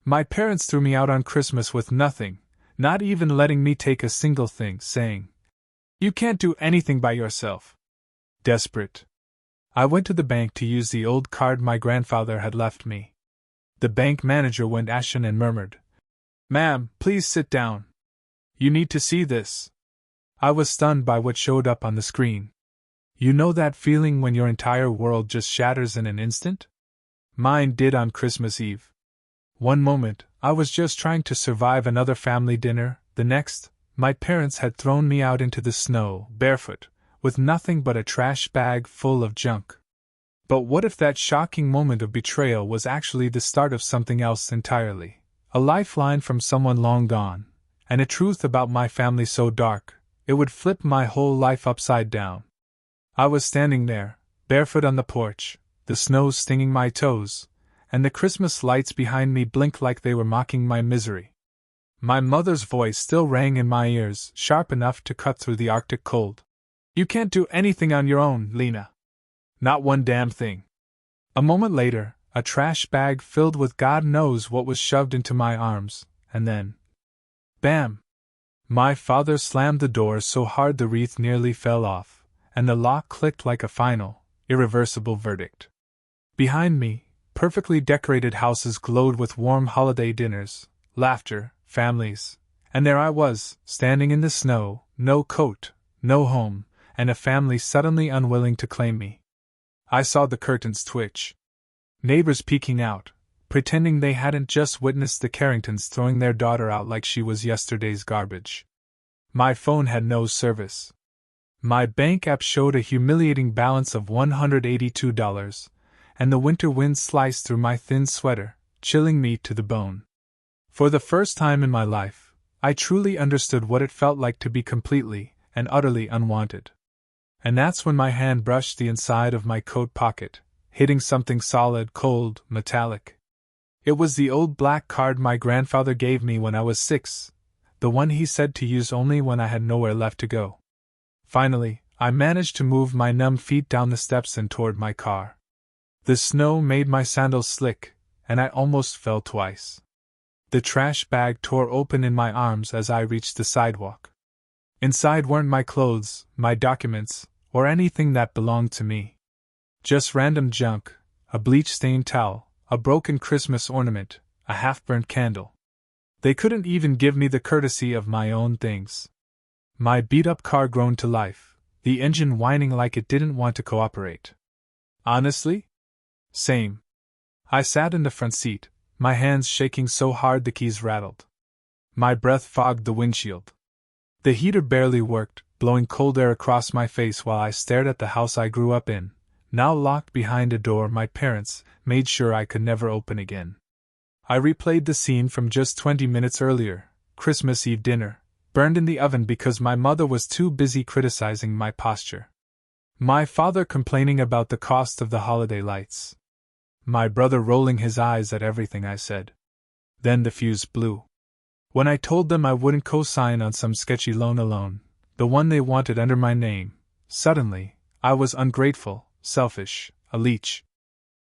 My parents threw me out on Christmas with nothing, not even letting me take a single thing, saying, "You can't do anything by yourself." Desperate, I went to the bank to use the old card my grandfather had left me. The bank manager went ashen and murmured, "Ma'am, please sit down. You need to see this." I was stunned by what showed up on the screen. You know that feeling when your entire world just shatters in an instant? Mine did on Christmas Eve. One moment, I was just trying to survive another family dinner, the next, my parents had thrown me out into the snow, barefoot, with nothing but a trash bag full of junk. But what if that shocking moment of betrayal was actually the start of something else entirely? A lifeline from someone long gone, and a truth about my family so dark, it would flip my whole life upside down. I was standing there, barefoot on the porch, the snow stinging my toes, and the Christmas lights behind me blinked like they were mocking my misery. My mother's voice still rang in my ears, sharp enough to cut through the Arctic cold. "You can't do anything on your own, Lena. Not one damn thing." A moment later, a trash bag filled with God knows what was shoved into my arms, and then, bam! My father slammed the door so hard the wreath nearly fell off, and the lock clicked like a final, irreversible verdict. Behind me, perfectly decorated houses glowed with warm holiday dinners, laughter, families, and there I was, standing in the snow, no coat, no home, and a family suddenly unwilling to claim me. I saw the curtains twitch. Neighbors peeking out, pretending they hadn't just witnessed the Carringtons throwing their daughter out like she was yesterday's garbage. My phone had no service. My bank app showed a humiliating balance of $182, and the winter wind sliced through my thin sweater, chilling me to the bone. For the first time in my life, I truly understood what it felt like to be completely and utterly unwanted. And that's when my hand brushed the inside of my coat pocket, hitting something solid, cold, metallic. It was the old black card my grandfather gave me when I was 6, the one he said to use only when I had nowhere left to go. Finally, I managed to move my numb feet down the steps and toward my car. The snow made my sandals slick, and I almost fell twice. The trash bag tore open in my arms as I reached the sidewalk. Inside weren't my clothes, my documents, or anything that belonged to me. Just random junk, a bleach-stained towel, a broken Christmas ornament, a half-burnt candle. They couldn't even give me the courtesy of my own things. My beat-up car groaned to life, the engine whining like it didn't want to cooperate. Honestly? Same. I sat in the front seat, my hands shaking so hard the keys rattled. My breath fogged the windshield. The heater barely worked, blowing cold air across my face while I stared at the house I grew up in, now locked behind a door my parents made sure I could never open again. I replayed the scene from just 20 minutes earlier, Christmas Eve dinner, burned in the oven because my mother was too busy criticizing my posture. My father complaining about the cost of the holiday lights. My brother rolling his eyes at everything I said. Then the fuse blew. When I told them I wouldn't co-sign on some sketchy loan, the one they wanted under my name, suddenly, I was ungrateful, selfish, a leech.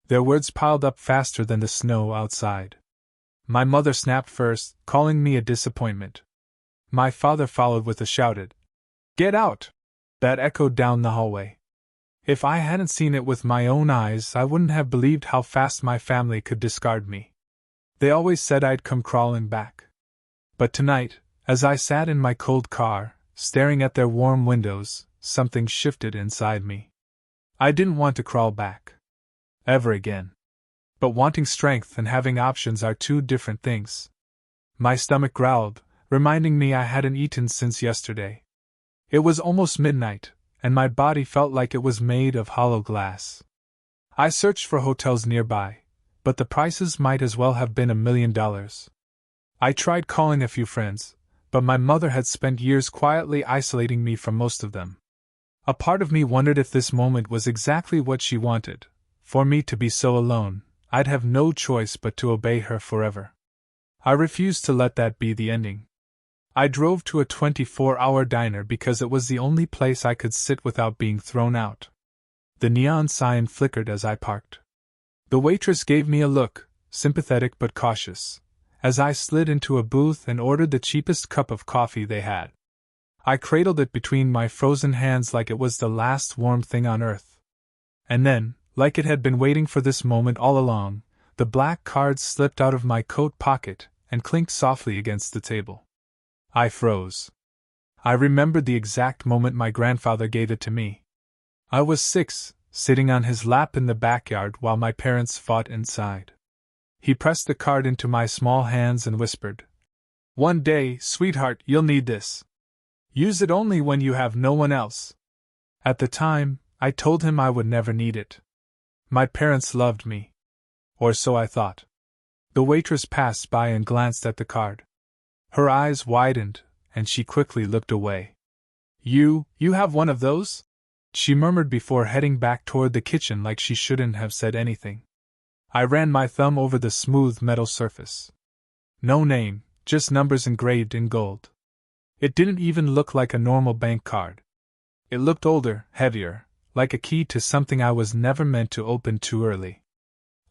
Their words piled up faster than the snow outside. My mother snapped first, calling me a disappointment. My father followed with a shouted, "Get out!" that echoed down the hallway. If I hadn't seen it with my own eyes, I wouldn't have believed how fast my family could discard me. They always said I'd come crawling back. But tonight, as I sat in my cold car, staring at their warm windows, something shifted inside me. I didn't want to crawl back. Ever again. But wanting strength and having options are two different things. My stomach growled, reminding me I hadn't eaten since yesterday. It was almost midnight, and my body felt like it was made of hollow glass. I searched for hotels nearby, but the prices might as well have been $1 million. I tried calling a few friends, but my mother had spent years quietly isolating me from most of them. A part of me wondered if this moment was exactly what she wanted, for me to be so alone. I'd have no choice but to obey her forever. I refused to let that be the ending. I drove to a 24-hour diner because it was the only place I could sit without being thrown out. The neon sign flickered as I parked. The waitress gave me a look, sympathetic but cautious, as I slid into a booth and ordered the cheapest cup of coffee they had. I cradled it between my frozen hands like it was the last warm thing on earth. And then, like it had been waiting for this moment all along, the black card slipped out of my coat pocket and clinked softly against the table. I froze. I remembered the exact moment my grandfather gave it to me. I was 6, sitting on his lap in the backyard while my parents fought inside. He pressed the card into my small hands and whispered, "One day, sweetheart, you'll need this. Use it only when you have no one else." At the time, I told him I would never need it. My parents loved me. Or so I thought. The waitress passed by and glanced at the card. Her eyes widened, and she quickly looked away. You have one of those?" she murmured before heading back toward the kitchen like she shouldn't have said anything. I ran my thumb over the smooth metal surface. No name, just numbers engraved in gold. It didn't even look like a normal bank card. It looked older, heavier, like a key to something I was never meant to open too early.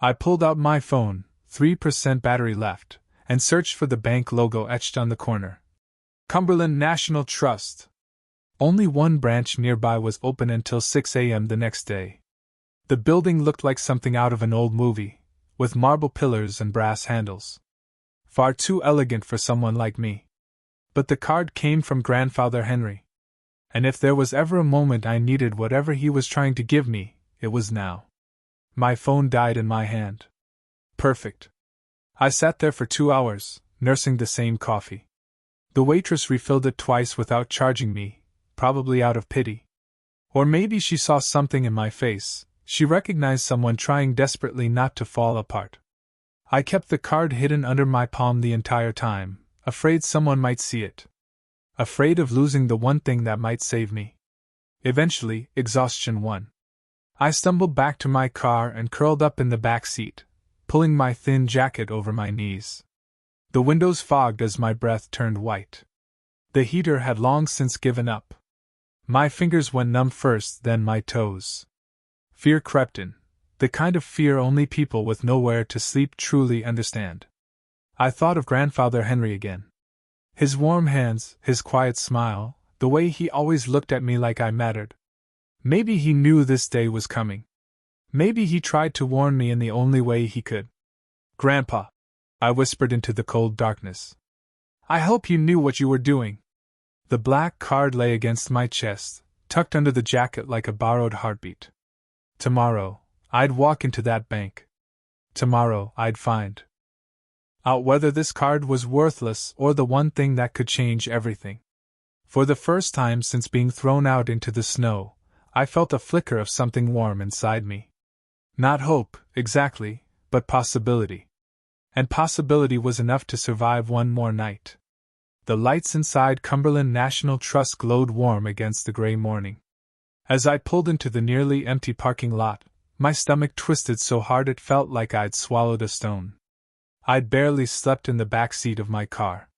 I pulled out my phone, 3% battery left, and searched for the bank logo etched on the corner. Cumberland National Trust. Only one branch nearby was open until 6 a.m. the next day. The building looked like something out of an old movie, with marble pillars and brass handles. Far too elegant for someone like me. But the card came from Grandfather Henry. And if there was ever a moment I needed whatever he was trying to give me, it was now. My phone died in my hand. Perfect. I sat there for 2 hours, nursing the same coffee. The waitress refilled it twice without charging me, probably out of pity. Or maybe she saw something in my face. She recognized someone trying desperately not to fall apart. I kept the card hidden under my palm the entire time, afraid someone might see it. Afraid of losing the one thing that might save me. Eventually, exhaustion won. I stumbled back to my car and curled up in the back seat, pulling my thin jacket over my knees. The windows fogged as my breath turned white. The heater had long since given up. My fingers went numb first, then my toes. Fear crept in, the kind of fear only people with nowhere to sleep truly understand. I thought of Grandfather Henry again. His warm hands, his quiet smile, the way he always looked at me like I mattered. Maybe he knew this day was coming. Maybe he tried to warn me in the only way he could. "Grandpa," I whispered into the cold darkness. "I hope you knew what you were doing." The black card lay against my chest, tucked under the jacket like a borrowed heartbeat. Tomorrow, I'd walk into that bank. Tomorrow, I'd find out whether this card was worthless or the one thing that could change everything. For the first time since being thrown out into the snow, I felt a flicker of something warm inside me. Not hope, exactly, but possibility. And possibility was enough to survive one more night. The lights inside Cumberland National Trust glowed warm against the gray morning. As I pulled into the nearly empty parking lot, my stomach twisted so hard it felt like I'd swallowed a stone. I'd barely slept in the back seat of my car.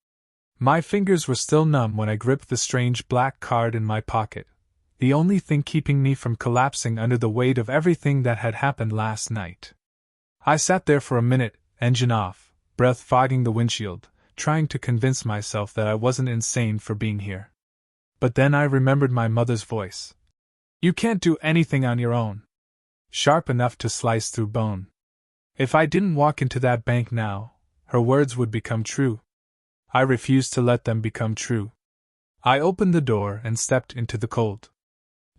My fingers were still numb when I gripped the strange black card in my pocket, the only thing keeping me from collapsing under the weight of everything that had happened last night. I sat there for a minute, engine off, breath fogging the windshield, trying to convince myself that I wasn't insane for being here. But then I remembered my mother's voice. "You can't do anything on your own." Sharp enough to slice through bone. If I didn't walk into that bank now, her words would become true. I refused to let them become true. I opened the door and stepped into the cold.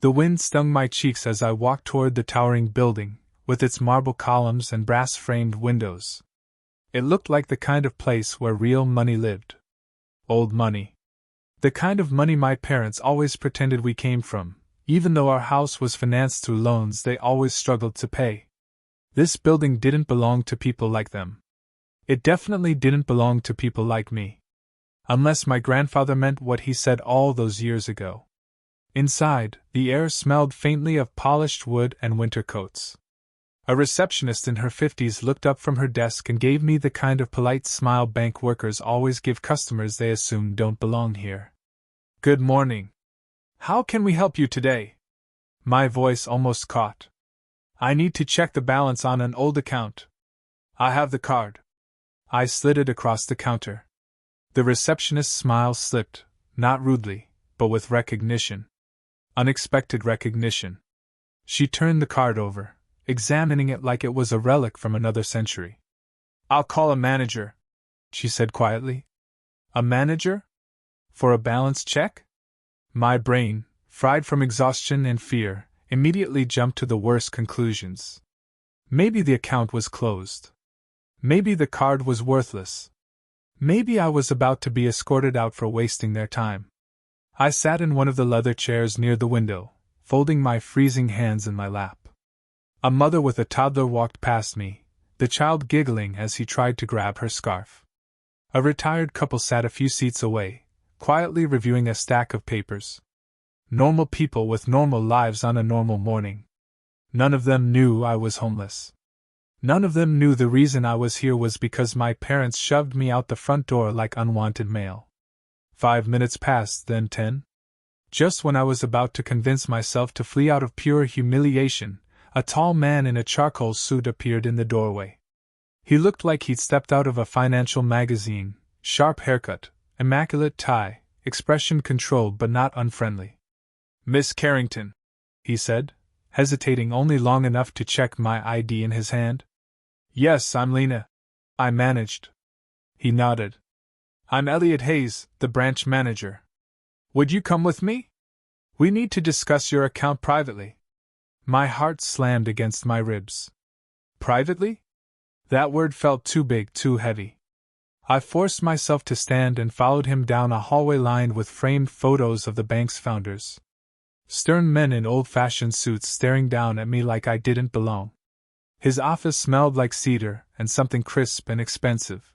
The wind stung my cheeks as I walked toward the towering building, with its marble columns and brass-framed windows. It looked like the kind of place where real money lived. Old money. The kind of money my parents always pretended we came from, even though our house was financed through loans they always struggled to pay. This building didn't belong to people like them. It definitely didn't belong to people like me. Unless my grandfather meant what he said all those years ago. Inside, the air smelled faintly of polished wood and winter coats. A receptionist in her 50s looked up from her desk and gave me the kind of polite smile bank workers always give customers they assume don't belong here. "Good morning. How can we help you today?" My voice almost caught. "I need to check the balance on an old account." "I have the card." I slid it across the counter. The receptionist's smile slipped, not rudely, but with recognition. Unexpected recognition. She turned the card over, examining it like it was a relic from another century. "I'll call a manager," she said quietly. "A manager? For a balance check?" My brain, fried from exhaustion and fear, immediately jumped to the worst conclusions. Maybe the account was closed. Maybe the card was worthless. Maybe I was about to be escorted out for wasting their time. I sat in one of the leather chairs near the window, folding my freezing hands in my lap. A mother with a toddler walked past me, the child giggling as he tried to grab her scarf. A retired couple sat a few seats away, quietly reviewing a stack of papers. Normal people with normal lives on a normal morning. None of them knew I was homeless. None of them knew the reason I was here was because my parents shoved me out the front door like unwanted mail. 5 minutes passed, then 10. Just when I was about to convince myself to flee out of pure humiliation, a tall man in a charcoal suit appeared in the doorway. He looked like he'd stepped out of a financial magazine, sharp haircut, immaculate tie, expression controlled but not unfriendly. "Miss Carrington," he said, hesitating only long enough to check my ID in his hand. "Yes, I'm Lena," I managed. He nodded. "I'm Elliot Hayes, the branch manager. Would you come with me? We need to discuss your account privately." My heart slammed against my ribs. Privately? That word felt too big, too heavy. I forced myself to stand and followed him down a hallway lined with framed photos of the bank's founders. Stern men in old-fashioned suits staring down at me like I didn't belong. His office smelled like cedar and something crisp and expensive.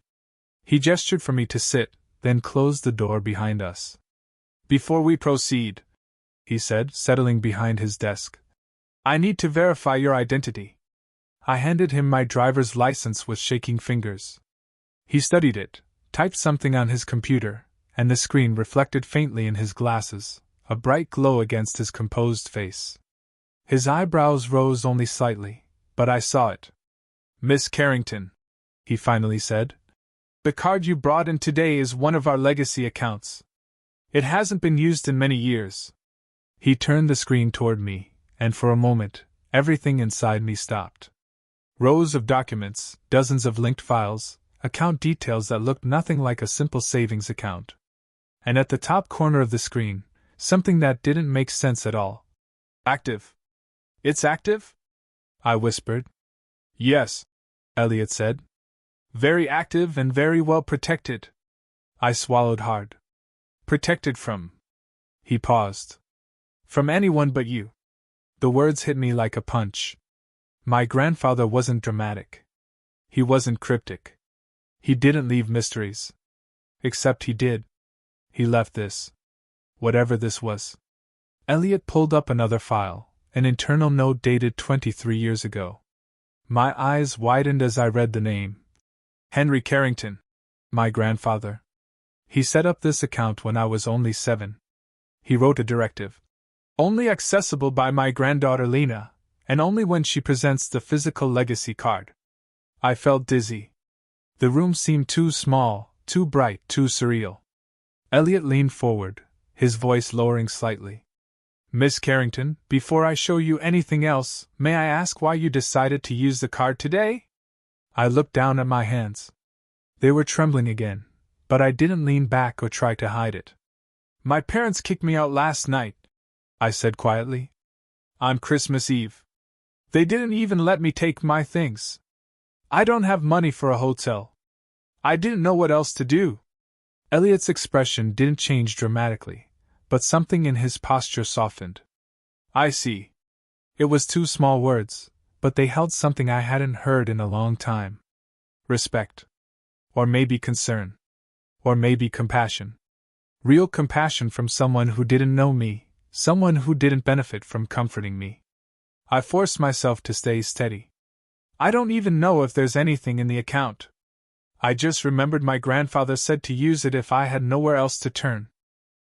He gestured for me to sit, then closed the door behind us. "Before we proceed," he said, settling behind his desk, "I need to verify your identity." I handed him my driver's license with shaking fingers. He studied it, typed something on his computer, and the screen reflected faintly in his glasses, a bright glow against his composed face. His eyebrows rose only slightly, but I saw it. "Miss Carrington," he finally said, "the card you brought in today is one of our legacy accounts. It hasn't been used in many years." He turned the screen toward me, and for a moment, everything inside me stopped. Rows of documents, dozens of linked files, account details that looked nothing like a simple savings account. And at the top corner of the screen, something that didn't make sense at all. "Active. It's active?" I whispered. "Yes," Elliot said. "Very active and very well protected." I swallowed hard. "Protected from?" He paused. "From anyone but you." The words hit me like a punch. My grandfather wasn't dramatic. He wasn't cryptic. He didn't leave mysteries. Except he did. He left this. Whatever this was. Elliot pulled up another file, an internal note dated 23 years ago. My eyes widened as I read the name. Henry Carrington. My grandfather. He set up this account when I was only 7. He wrote a directive. "Only accessible by my granddaughter Lena, and only when she presents the physical legacy card." I felt dizzy. The room seemed too small, too bright, too surreal. Elliot leaned forward, his voice lowering slightly. "Miss Carrington, before I show you anything else, may I ask why you decided to use the card today?" I looked down at my hands. They were trembling again, but I didn't lean back or try to hide it. "My parents kicked me out last night," I said quietly. "On Christmas Eve. They didn't even let me take my things. I don't have money for a hotel. I didn't know what else to do." Elliot's expression didn't change dramatically, but something in his posture softened. "I see." It was 2 small words, but they held something I hadn't heard in a long time. Respect. Or maybe concern. Or maybe compassion. Real compassion from someone who didn't know me, someone who didn't benefit from comforting me. I forced myself to stay steady. "I don't even know if there's anything in the account. I just remembered my grandfather said to use it if I had nowhere else to turn."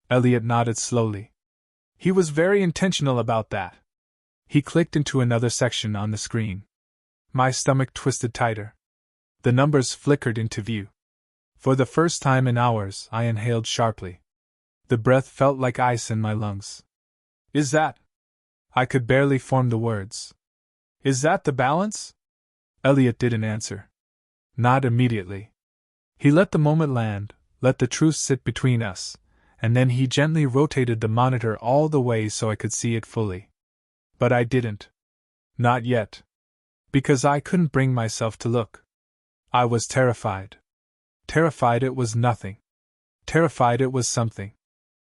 Elliot nodded slowly. "He was very intentional about that." He clicked into another section on the screen. My stomach twisted tighter. The numbers flickered into view. For the first time in hours, I inhaled sharply. The breath felt like ice in my lungs. Is that? I could barely form the words. Is that the balance? Elliot didn't answer. Not immediately. He let the moment land, let the truth sit between us, and then he gently rotated the monitor all the way so I could see it fully. But I didn't. Not yet. Because I couldn't bring myself to look. I was terrified. Terrified it was nothing. Terrified it was something.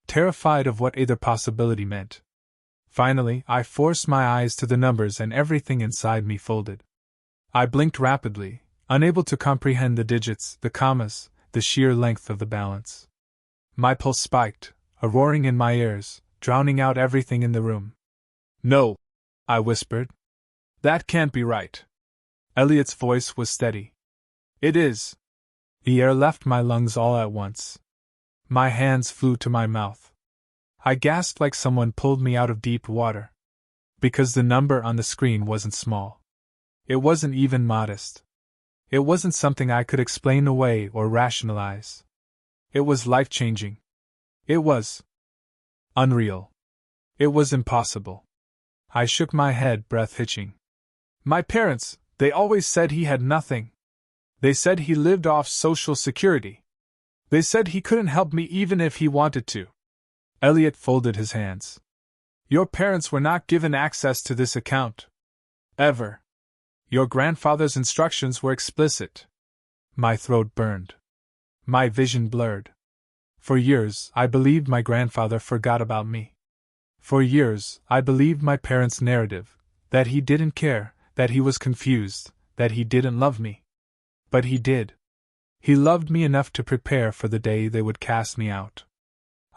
Terrified of what either possibility meant. Finally, I forced my eyes to the numbers and everything inside me folded. I blinked rapidly, unable to comprehend the digits, the commas, the sheer length of the balance. My pulse spiked, a roaring in my ears, drowning out everything in the room. No, I whispered. That can't be right. Elliot's voice was steady. It is. The air left my lungs all at once. My hands flew to my mouth. I gasped like someone pulled me out of deep water. Because the number on the screen wasn't small. It wasn't even modest. It wasn't something I could explain away or rationalize. It was life-changing. It was unreal. It was impossible. I shook my head, breath hitching. My parents, they always said he had nothing. They said he lived off Social Security. They said he couldn't help me even if he wanted to. Elliot folded his hands. Your parents were not given access to this account. Ever. Your grandfather's instructions were explicit. My throat burned. My vision blurred. For years, I believed my grandfather forgot about me. For years, I believed my parents' narrative, that he didn't care, that he was confused, that he didn't love me. But he did. He loved me enough to prepare for the day they would cast me out.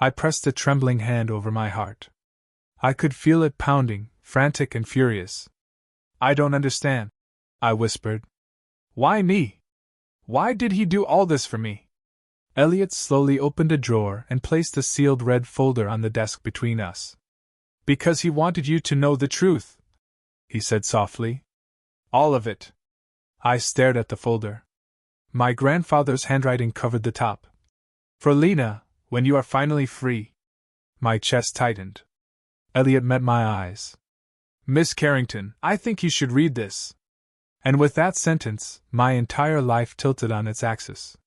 I pressed a trembling hand over my heart. I could feel it pounding, frantic and furious. I don't understand, I whispered. Why me? Why did he do all this for me? Elliot slowly opened a drawer and placed a sealed red folder on the desk between us. Because he wanted you to know the truth, he said softly. All of it. I stared at the folder. My grandfather's handwriting covered the top. For Lena, when you are finally free. My chest tightened. Elliot met my eyes. Miss Carrington, I think you should read this. And with that sentence, my entire life tilted on its axis.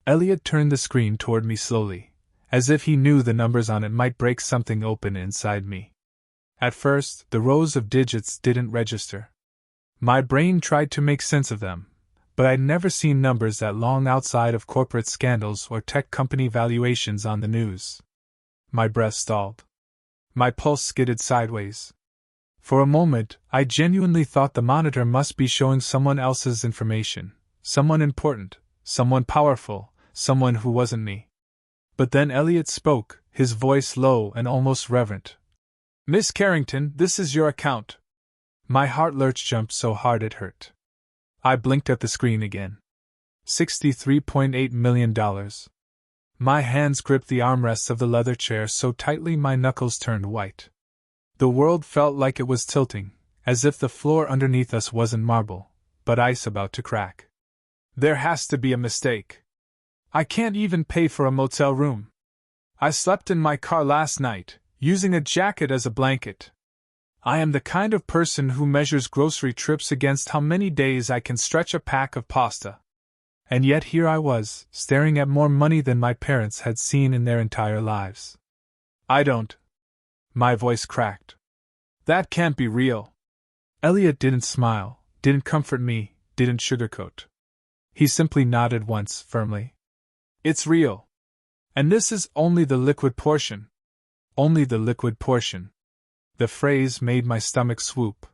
Elliot turned the screen toward me slowly, as if he knew the numbers on it might break something open inside me. At first, the rows of digits didn't register. My brain tried to make sense of them, but I'd never seen numbers that long outside of corporate scandals or tech company valuations on the news. My breath stalled. My pulse skidded sideways. For a moment, I genuinely thought the monitor must be showing someone else's information, someone important, someone powerful, someone who wasn't me. But then Elliot spoke, his voice low and almost reverent. Miss Carrington, this is your account. My heart lurch jumped so hard it hurt. I blinked at the screen again. $63.8 million. My hands gripped the armrests of the leather chair so tightly my knuckles turned white. The world felt like it was tilting, as if the floor underneath us wasn't marble, but ice about to crack. There has to be a mistake. I can't even pay for a motel room. I slept in my car last night, using a jacket as a blanket. I am the kind of person who measures grocery trips against how many days I can stretch a pack of pasta. And yet here I was, staring at more money than my parents had seen in their entire lives. I don't. My voice cracked. That can't be real. Elliot didn't smile, didn't comfort me, didn't sugarcoat. He simply nodded once, firmly. It's real. And this is only the liquid portion. Only the liquid portion. The phrase made my stomach swoop.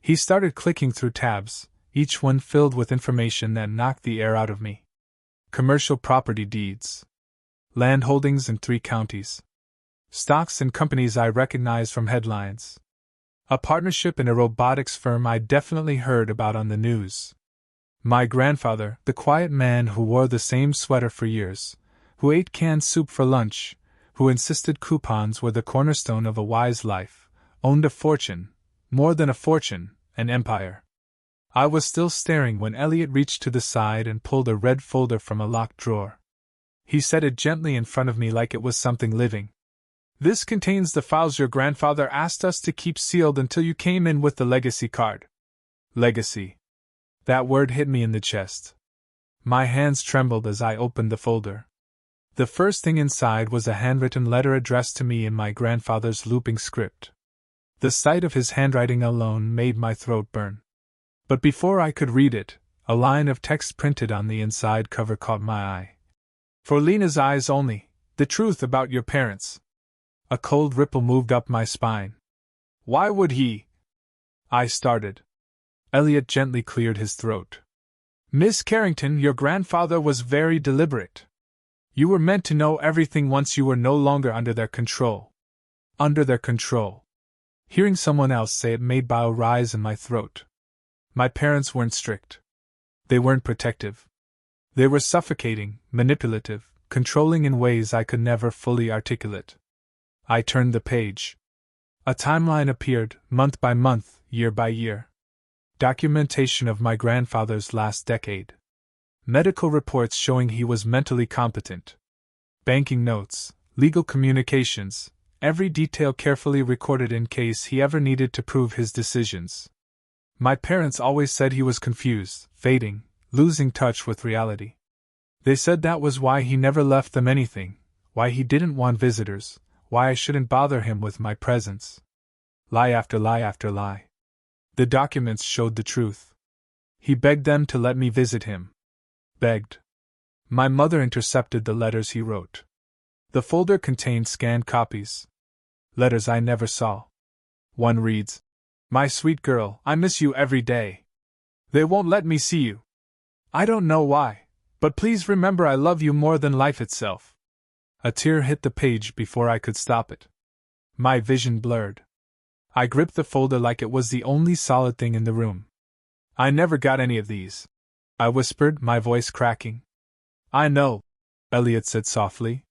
He started clicking through tabs, each one filled with information that knocked the air out of me. Commercial property deeds. Land holdings in 3 counties. Stocks in companies I recognized from headlines. A partnership in a robotics firm I'd definitely heard about on the news. My grandfather, the quiet man who wore the same sweater for years, who ate canned soup for lunch, who insisted coupons were the cornerstone of a wise life, owned a fortune, more than a fortune, an empire. I was still staring when Elliot reached to the side and pulled a red folder from a locked drawer. He set it gently in front of me like it was something living. "This contains the files your grandfather asked us to keep sealed until you came in with the legacy card." Legacy. That word hit me in the chest. My hands trembled as I opened the folder. The first thing inside was a handwritten letter addressed to me in my grandfather's looping script. The sight of his handwriting alone made my throat burn. But before I could read it, a line of text printed on the inside cover caught my eye. "For Lena's eyes only, the truth about your parents." A cold ripple moved up my spine. "Why would he?" I started. Elliot gently cleared his throat. "Miss Carrington, your grandfather was very deliberate. You were meant to know everything once you were no longer under their control." Under their control. Hearing someone else say it made bile rise in my throat. My parents weren't strict. They weren't protective. They were suffocating, manipulative, controlling in ways I could never fully articulate. I turned the page. A timeline appeared, month by month, year by year. Documentation of my grandfather's last decade. Medical reports showing he was mentally competent. Banking notes, legal communications, every detail carefully recorded in case he ever needed to prove his decisions. My parents always said he was confused, fading, losing touch with reality. They said that was why he never left them anything, why he didn't want visitors, why I shouldn't bother him with my presence. Lie after lie after lie. The documents showed the truth. He begged them to let me visit him. Begged. My mother intercepted the letters he wrote. The folder contained scanned copies. Letters I never saw. One reads, "My sweet girl, I miss you every day. They won't let me see you. I don't know why, but please remember I love you more than life itself." A tear hit the page before I could stop it. My vision blurred. I gripped the folder like it was the only solid thing in the room. "I never got any of these," I whispered, my voice cracking. "I know," Elliot said softly.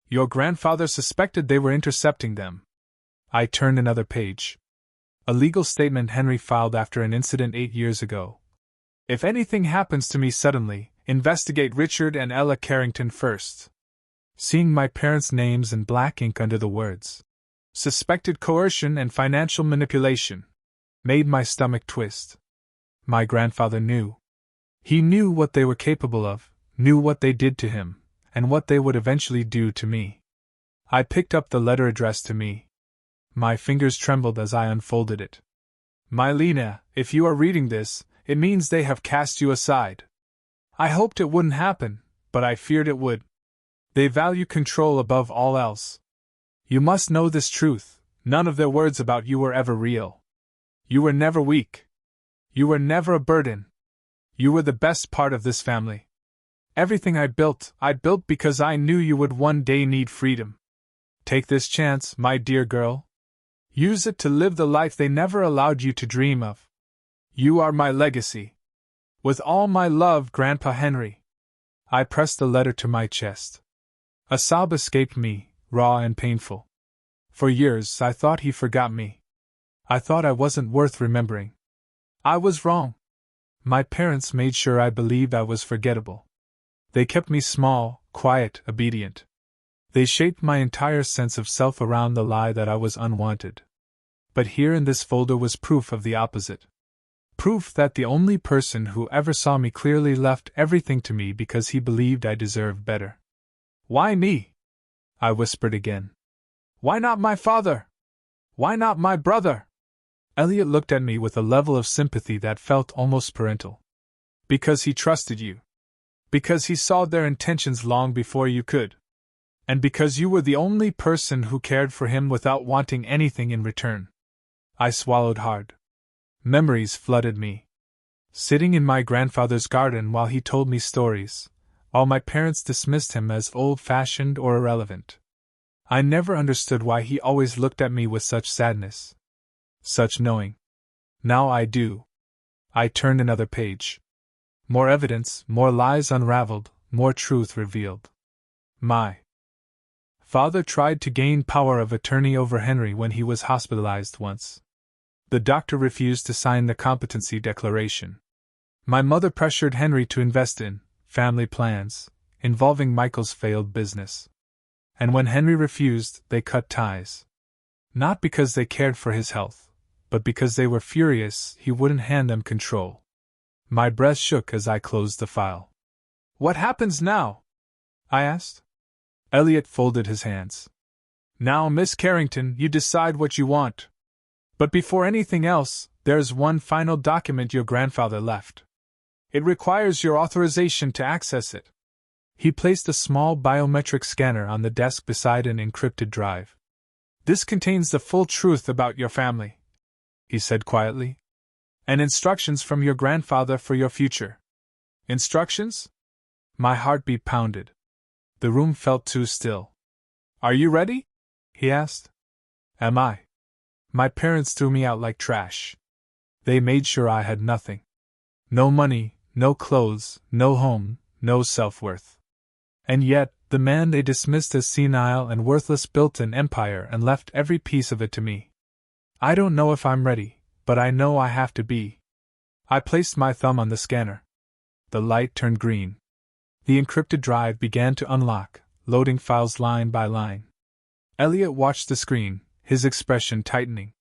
"Your grandfather suspected they were intercepting them." I turned another page. A legal statement Henry filed after an incident 8 years ago. "If anything happens to me suddenly, investigate Richard and Ella Carrington first." Seeing my parents' names in black ink under the words, "Suspected coercion and financial manipulation," made my stomach twist. My grandfather knew. He knew what they were capable of, knew what they did to him, and what they would eventually do to me. I picked up the letter addressed to me. My fingers trembled as I unfolded it. "My Lena, if you are reading this, it means they have cast you aside. I hoped it wouldn't happen, but I feared it would. They value control above all else. You must know this truth, none of their words about you were ever real. You were never weak. You were never a burden. You were the best part of this family. Everything I built because I knew you would one day need freedom. Take this chance, my dear girl. Use it to live the life they never allowed you to dream of. You are my legacy. With all my love, Grandpa Henry." I pressed the letter to my chest. A sob escaped me, raw and painful. For years I thought he forgot me. I thought I wasn't worth remembering. I was wrong. My parents made sure I believed I was forgettable. They kept me small, quiet, obedient. They shaped my entire sense of self around the lie that I was unwanted. But here in this folder was proof of the opposite. Proof that the only person who ever saw me clearly left everything to me because he believed I deserved better. "Why me?" I whispered again. "Why not my father? Why not my brother?" Elliot looked at me with a level of sympathy that felt almost parental. "Because he trusted you. Because he saw their intentions long before you could. And because you were the only person who cared for him without wanting anything in return." I swallowed hard. Memories flooded me. Sitting in my grandfather's garden while he told me stories, while my parents dismissed him as old-fashioned or irrelevant. I never understood why he always looked at me with such sadness. Such knowing. Now I do. I turned another page. More evidence, more lies unraveled, more truth revealed. My father tried to gain power of attorney over Henry when he was hospitalized once. The doctor refused to sign the competency declaration. My mother pressured Henry to invest in family plans involving Michael's failed business. And when Henry refused, they cut ties. Not because they cared for his health, but because they were furious he wouldn't hand them control. My breath shook as I closed the file. What happens now? I asked. Elliot folded his hands. Now, Miss Carrington, you decide what you want. But before anything else, there's one final document your grandfather left. It requires your authorization to access it. He placed a small biometric scanner on the desk beside an encrypted drive. This contains the full truth about your family, he said quietly. And instructions from your grandfather for your future. Instructions? My heartbeat pounded. The room felt too still. Are you ready? He asked. Am I? My parents threw me out like trash. They made sure I had nothing. No money, no clothes, no home, no self-worth. And yet, the man they dismissed as senile and worthless built an empire and left every piece of it to me. I don't know if I'm ready, but I know I have to be. I placed my thumb on the scanner. The light turned green. The encrypted drive began to unlock, loading files line by line. Elliot watched the screen, his expression tightening.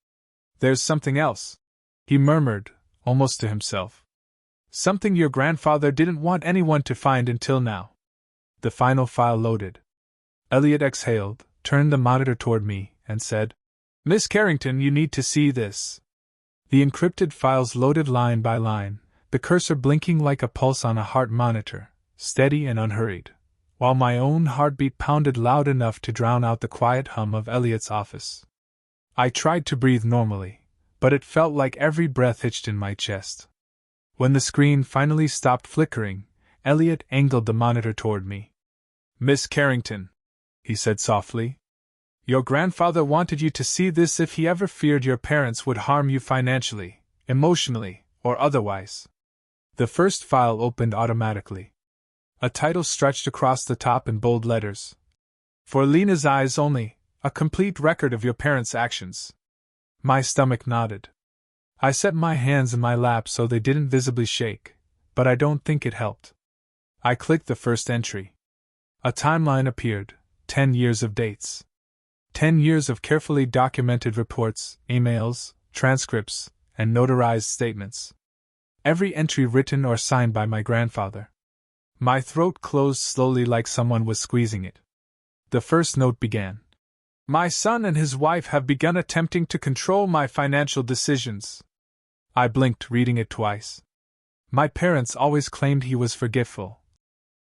There's something else, he murmured, almost to himself. Something your grandfather didn't want anyone to find until now. The final file loaded. Elliot exhaled, turned the monitor toward me, and said, Miss Carrington, you need to see this. The encrypted files loaded line by line, the cursor blinking like a pulse on a heart monitor, steady and unhurried, while my own heartbeat pounded loud enough to drown out the quiet hum of Elliot's office. I tried to breathe normally, but it felt like every breath hitched in my chest. When the screen finally stopped flickering, Elliot angled the monitor toward me. Miss Carrington, he said softly, your grandfather wanted you to see this if he ever feared your parents would harm you financially, emotionally, or otherwise. The first file opened automatically. A title stretched across the top in bold letters. For Lena's eyes only, a complete record of your parents' actions. My stomach nodded. I set my hands in my lap so they didn't visibly shake, but I don't think it helped. I clicked the first entry. A timeline appeared, 10 years of dates. 10 years of carefully documented reports, emails, transcripts, and notarized statements. Every entry written or signed by my grandfather. My throat closed slowly like someone was squeezing it. The first note began. My son and his wife have begun attempting to control my financial decisions. I blinked, reading it twice. My parents always claimed he was forgetful,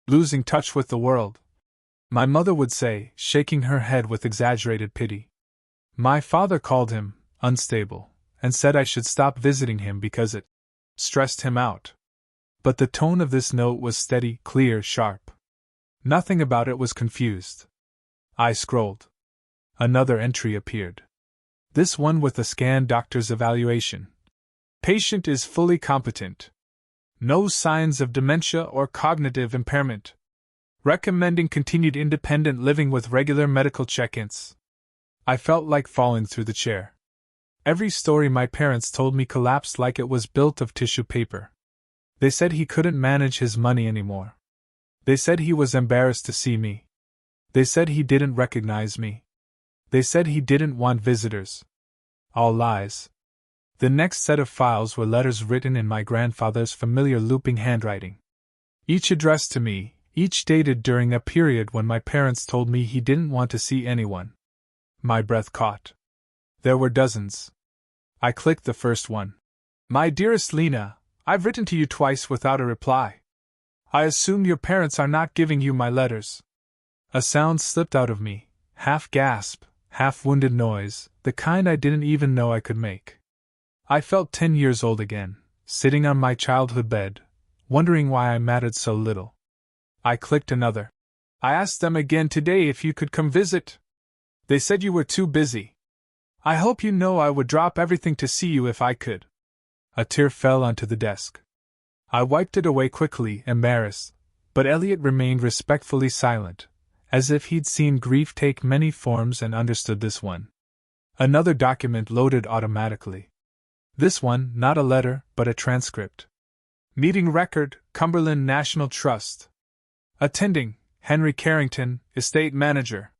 losing touch with the world. My mother would say, shaking her head with exaggerated pity. My father called him unstable, and said I should stop visiting him because it stressed him out. But the tone of this note was steady, clear, sharp. Nothing about it was confused. I scrolled. Another entry appeared. This one with a scanned doctor's evaluation. Patient is fully competent. No signs of dementia or cognitive impairment. Recommending continued independent living with regular medical check-ins. I felt like falling through the chair. Every story my parents told me collapsed like it was built of tissue paper. They said he couldn't manage his money anymore. They said he was embarrassed to see me. They said he didn't recognize me. They said he didn't want visitors. All lies. The next set of files were letters written in my grandfather's familiar looping handwriting. Each addressed to me, each dated during a period when my parents told me he didn't want to see anyone. My breath caught. There were dozens. I clicked the first one. My dearest Lena, I've written to you twice without a reply. I assume your parents are not giving you my letters. A sound slipped out of me, half gasp, half wounded noise, the kind I didn't even know I could make. I felt 10 years old again, sitting on my childhood bed, wondering why I mattered so little. I clicked another. I asked them again today if you could come visit. They said you were too busy. I hope you know I would drop everything to see you if I could. A tear fell onto the desk. I wiped it away quickly, embarrassed, but Elliot remained respectfully silent, as if he'd seen grief take many forms and understood this one. Another document loaded automatically. This one, not a letter, but a transcript. Meeting record, Cumberland National Trust. Attending, Henry Carrington, Estate Manager.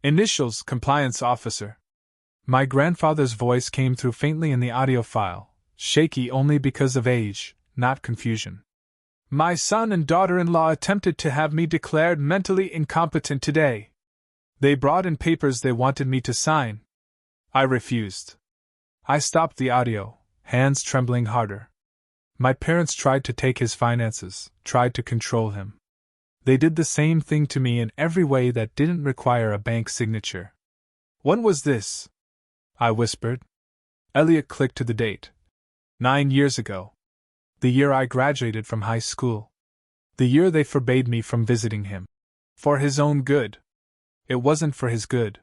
Initials, Compliance Officer. My grandfather's voice came through faintly in the audio file, shaky only because of age, not confusion. My son and daughter-in-law attempted to have me declared mentally incompetent today. They brought in papers they wanted me to sign. I refused. I stopped the audio, hands trembling harder. My parents tried to take his finances, tried to control him. They did the same thing to me in every way that didn't require a bank signature. When was this? I whispered. Elliot clicked to the date. 9 years ago. The year I graduated from high school. The year they forbade me from visiting him. For his own good. It wasn't for his good.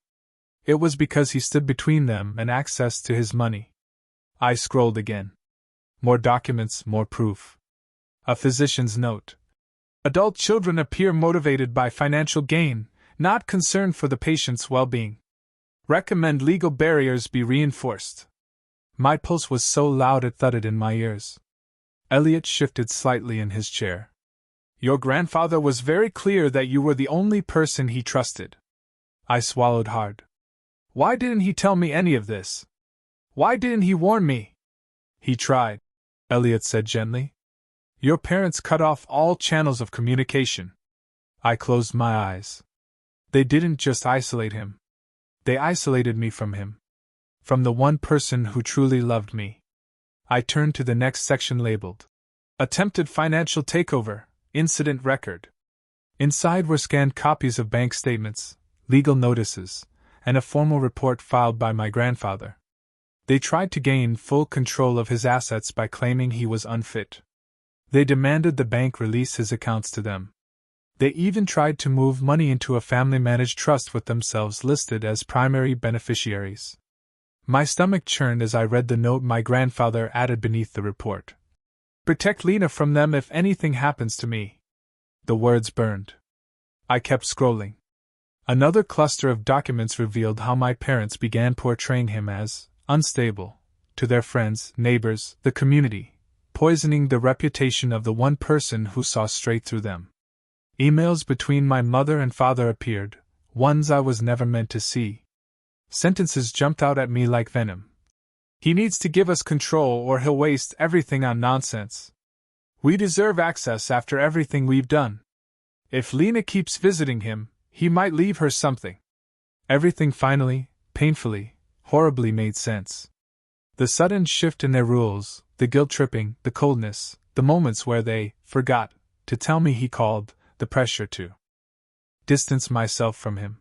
It was because he stood between them and access to his money. I scrolled again. More documents, more proof. A physician's note. Adult children appear motivated by financial gain, not concern for the patient's well-being. Recommend legal barriers be reinforced. My pulse was so loud it thudded in my ears. Elliot shifted slightly in his chair. Your grandfather was very clear that you were the only person he trusted. I swallowed hard. Why didn't he tell me any of this? Why didn't he warn me? He tried, Elliot said gently. Your parents cut off all channels of communication. I closed my eyes. They didn't just isolate him. They isolated me from him. From the one person who truly loved me. I turned to the next section labeled Attempted Financial Takeover, Incident Record. Inside were scanned copies of bank statements, legal notices, and a formal report filed by my grandfather. They tried to gain full control of his assets by claiming he was unfit. They demanded the bank release his accounts to them. They even tried to move money into a family-managed trust with themselves listed as primary beneficiaries. My stomach churned as I read the note my grandfather added beneath the report. Protect Lena from them if anything happens to me. The words burned. I kept scrolling. Another cluster of documents revealed how my parents began portraying him as unstable to their friends, neighbors, the community, poisoning the reputation of the one person who saw straight through them. Emails between my mother and father appeared, ones I was never meant to see. Sentences jumped out at me like venom. He needs to give us control or he'll waste everything on nonsense. We deserve access after everything we've done. If Lena keeps visiting him, he might leave her something. Everything finally, painfully, horribly made sense. The sudden shift in their rules, the guilt-tripping, the coldness, the moments where they forgot to tell me he called, the pressure to distance myself from him.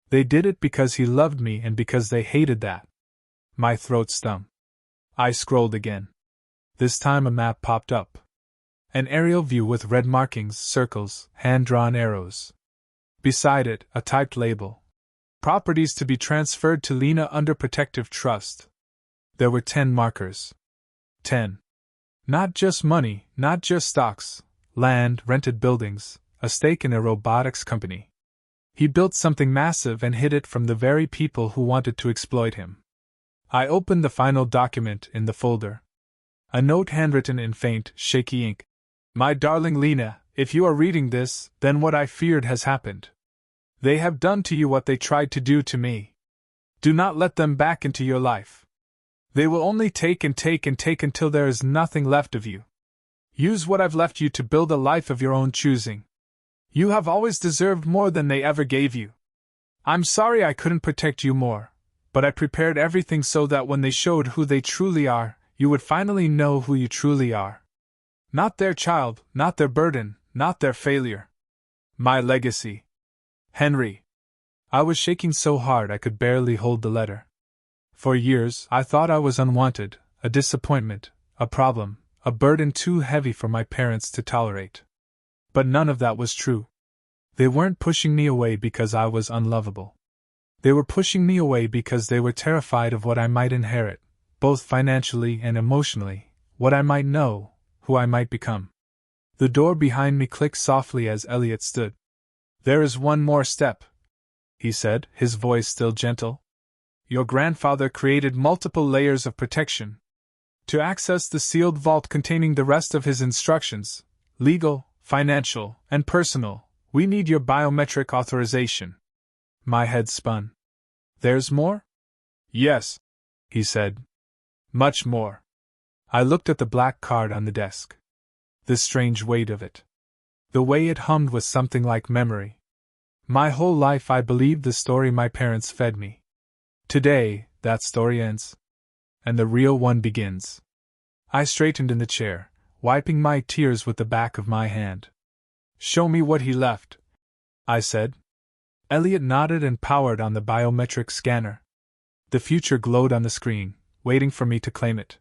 They did it because he loved me and because they hated that. My throat stung. I scrolled again. This time a map popped up. An aerial view with red markings, circles, hand-drawn arrows. Beside it, a typed label. Properties to be transferred to Lena under protective trust. There were 10 markers. 10. Not just money, not just stocks, land, rented buildings, a stake in a robotics company. He built something massive and hid it from the very people who wanted to exploit him. I opened the final document in the folder. A note handwritten in faint, shaky ink. My darling Lena, if you are reading this, then what I feared has happened. They have done to you what they tried to do to me. Do not let them back into your life. They will only take and take and take until there is nothing left of you. Use what I've left you to build a life of your own choosing. You have always deserved more than they ever gave you. I'm sorry I couldn't protect you more, but I prepared everything so that when they showed who they truly are, you would finally know who you truly are. Not their child, not their burden, not their failure. My legacy. Henry. I was shaking so hard I could barely hold the letter. For years, I thought I was unwanted, a disappointment, a problem, a burden too heavy for my parents to tolerate. But none of that was true. They weren't pushing me away because I was unlovable. They were pushing me away because they were terrified of what I might inherit, both financially and emotionally, what I might know, who I might become. The door behind me clicked softly as Elliot stood. There is one more step, he said, his voice still gentle. Your grandfather created multiple layers of protection. To access the sealed vault containing the rest of his instructions, legal, financial, and personal, we need your biometric authorization. My head spun. There's more? Yes, he said. Much more. I looked at the black card on the desk. The strange weight of it. The way it hummed was something like memory. My whole life I believed the story my parents fed me. Today, that story ends. And the real one begins. I straightened in the chair, wiping my tears with the back of my hand. Show me what he left, I said. Elliot nodded and powered on the biometric scanner. The future glowed on the screen, waiting for me to claim it.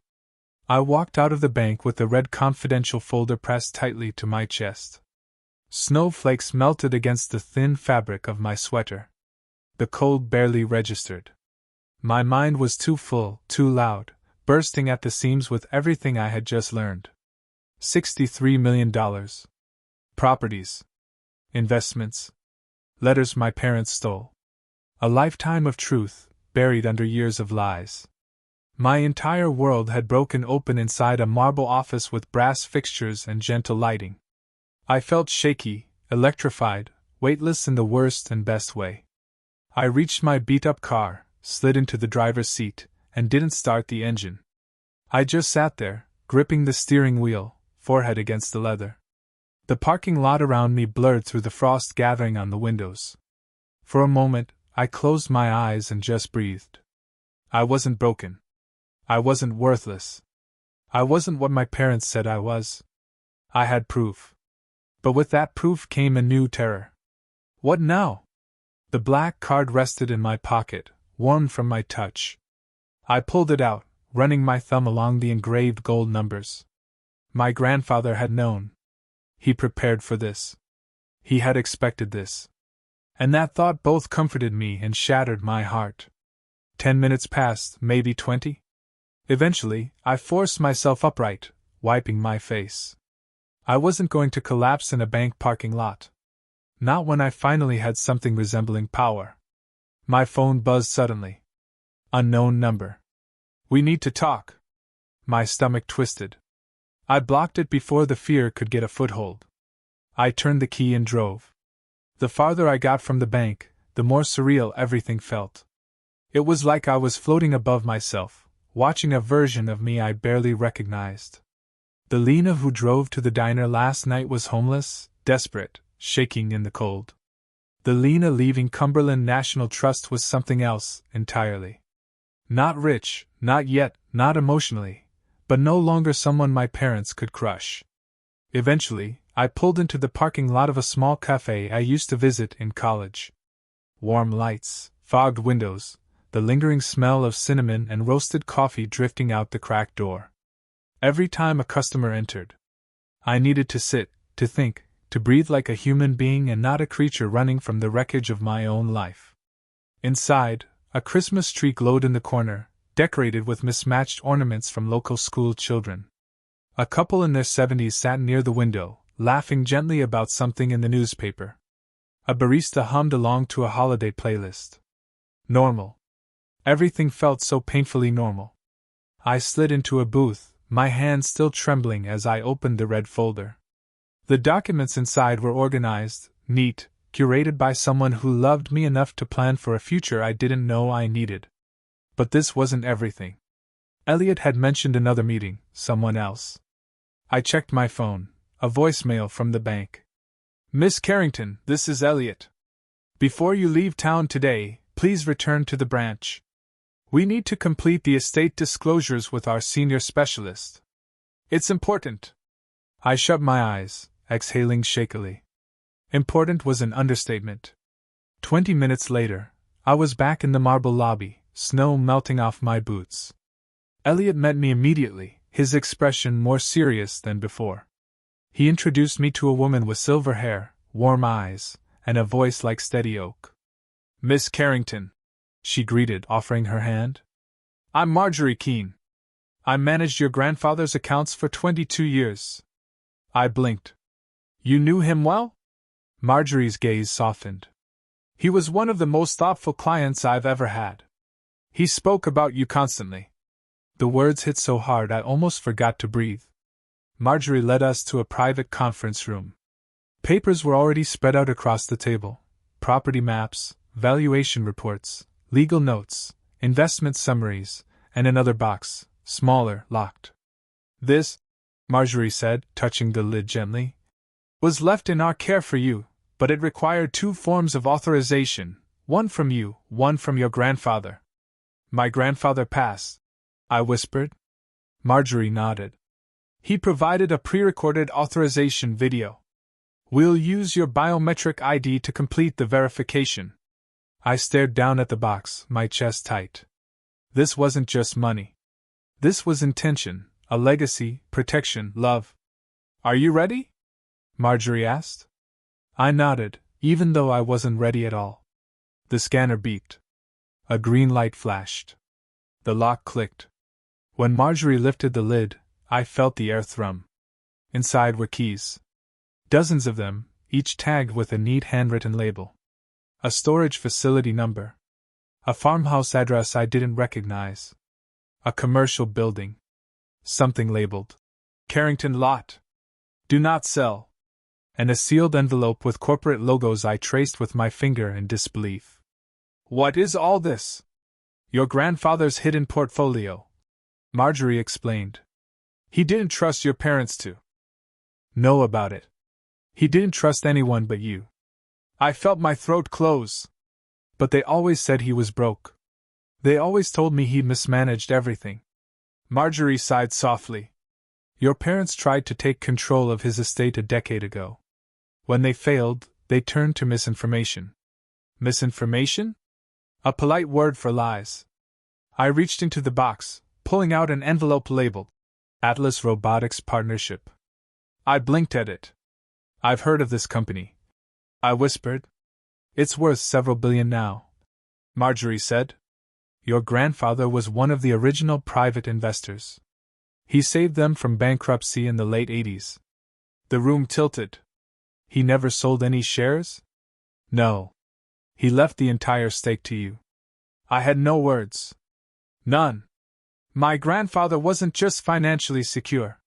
I walked out of the bank with the red confidential folder pressed tightly to my chest. Snowflakes melted against the thin fabric of my sweater. The cold barely registered. My mind was too full, too loud, bursting at the seams with everything I had just learned. $63 million. Properties. Investments. Letters my parents stole. A lifetime of truth, buried under years of lies. My entire world had broken open inside a marble office with brass fixtures and gentle lighting. I felt shaky, electrified, weightless in the worst and best way. I reached my beat-up car, slid into the driver's seat, and didn't start the engine. I just sat there, gripping the steering wheel, forehead against the leather. The parking lot around me blurred through the frost gathering on the windows. For a moment, I closed my eyes and just breathed. I wasn't broken. I wasn't worthless. I wasn't what my parents said I was. I had proof. But with that proof came a new terror. What now? The black card rested in my pocket, warm from my touch. I pulled it out, running my thumb along the engraved gold numbers. My grandfather had known. He prepared for this. He had expected this. And that thought both comforted me and shattered my heart. 10 minutes passed, maybe 20. Eventually, I forced myself upright, wiping my face. I wasn't going to collapse in a bank parking lot. Not when I finally had something resembling power. My phone buzzed suddenly. Unknown number. We need to talk. My stomach twisted. I blocked it before the fear could get a foothold. I turned the key and drove. The farther I got from the bank, the more surreal everything felt. It was like I was floating above myself, watching a version of me I barely recognized. The Lena who drove to the diner last night was homeless, desperate, shaking in the cold. The Lena leaving Cumberland National Trust was something else entirely. Not rich, not yet, not emotionally, but no longer someone my parents could crush. Eventually, I pulled into the parking lot of a small cafe I used to visit in college. Warm lights, fogged windows, the lingering smell of cinnamon and roasted coffee drifting out the cracked door. Every time a customer entered, I needed to sit, to think, to breathe like a human being and not a creature running from the wreckage of my own life. Inside, a Christmas tree glowed in the corner, decorated with mismatched ornaments from local school children. A couple in their 70s sat near the window, laughing gently about something in the newspaper. A barista hummed along to a holiday playlist. Normal. Everything felt so painfully normal. I slid into a booth, my hand still trembling as I opened the red folder. The documents inside were organized, neat, curated by someone who loved me enough to plan for a future I didn't know I needed. But this wasn't everything. Elliot had mentioned another meeting, someone else. I checked my phone, a voicemail from the bank. Miss Carrington, this is Elliot. Before you leave town today, please return to the branch. We need to complete the estate disclosures with our senior specialist. It's important. I shut my eyes, exhaling shakily. Important was an understatement. 20 minutes later, I was back in the marble lobby, snow melting off my boots. Elliot met me immediately, his expression more serious than before. He introduced me to a woman with silver hair, warm eyes, and a voice like steady oak. Miss Carrington, she greeted, offering her hand. I'm Marjorie Keene. I managed your grandfather's accounts for 22 years. I blinked. You knew him well? Marjorie's gaze softened. He was one of the most thoughtful clients I've ever had. He spoke about you constantly. The words hit so hard I almost forgot to breathe. Marjorie led us to a private conference room. Papers were already spread out across the table: property maps, valuation reports, legal notes, investment summaries, and another box, smaller, locked. "This," Marjorie said, touching the lid gently, "was left in our care for you, but it required 2 forms of authorization, one from you, one from your grandfather." "My grandfather passed," I whispered. Marjorie nodded. "He provided a pre-recorded authorization video. We'll use your biometric ID to complete the verification." I stared down at the box, my chest tight. This wasn't just money. This was intention, a legacy, protection, love. "Are you ready?" Marjorie asked. I nodded, even though I wasn't ready at all. The scanner beeped. A green light flashed. The lock clicked. When Marjorie lifted the lid, I felt the air thrum. Inside were keys. Dozens of them, each tagged with a neat handwritten label. A storage facility number. A farmhouse address I didn't recognize. A commercial building. Something labeled Carrington Lot. Do not sell. And a sealed envelope with corporate logos I traced with my finger in disbelief. "What is all this?" "Your grandfather's hidden portfolio," Marjorie explained. "He didn't trust your parents to know about it. He didn't trust anyone but you." I felt my throat close. "But they always said he was broke. They always told me he mismanaged everything." Marjorie sighed softly. "Your parents tried to take control of his estate a decade ago. When they failed, they turned to misinformation." Misinformation? A polite word for lies. I reached into the box, pulling out an envelope labeled Atlas Robotics Partnership. I blinked at it. "I've heard of this company," I whispered. "It's worth several billion now," Marjorie said. "Your grandfather was one of the original private investors. He saved them from bankruptcy in the late 80s. The room tilted. "He never sold any shares?" "No. He left the entire stake to you." I had no words. None. My grandfather wasn't just financially secure.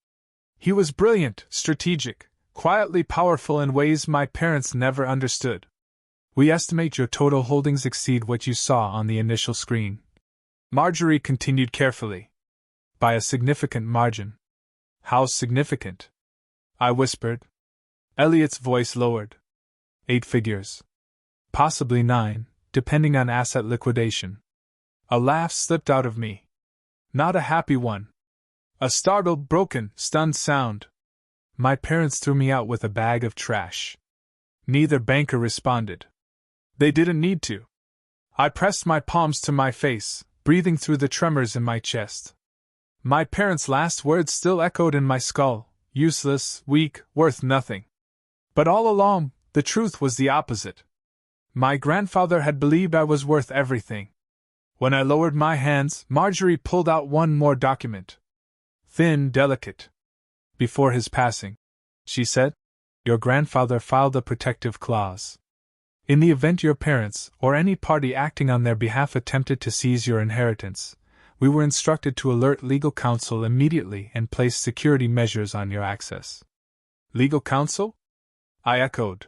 He was brilliant, strategic, quietly powerful in ways my parents never understood. "We estimate your total holdings exceed what you saw on the initial screen," Marjorie continued carefully. "By a significant margin." "How significant?" I whispered. Elliot's voice lowered. 8 figures. Possibly 9, depending on asset liquidation. A laugh slipped out of me. Not a happy one. A startled, broken, stunned sound. My parents threw me out with a bag of trash. Neither banker responded. They didn't need to. I pressed my palms to my face, breathing through the tremors in my chest. My parents' last words still echoed in my skull: useless, weak, worth nothing. But all along, the truth was the opposite. My grandfather had believed I was worth everything. When I lowered my hands, Marjorie pulled out one more document. Thin, delicate. "Before his passing," she said, "your grandfather filed a protective clause. In the event your parents, or any party acting on their behalf, attempted to seize your inheritance, we were instructed to alert legal counsel immediately and place security measures on your access." "Legal counsel?" I echoed.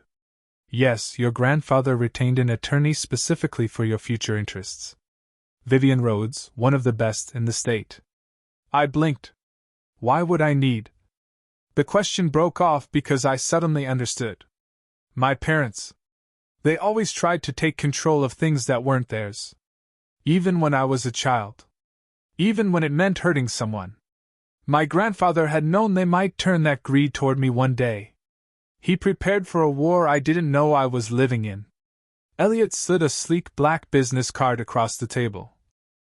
"Yes, your grandfather retained an attorney specifically for your future interests. Vivian Rhodes, one of the best in the state." I blinked. Why would I need? The question broke off because I suddenly understood. My parents. They always tried to take control of things that weren't theirs. Even when I was a child. Even when it meant hurting someone. My grandfather had known they might turn that greed toward me one day. He prepared for a war I didn't know I was living in. Elliot slid a sleek black business card across the table.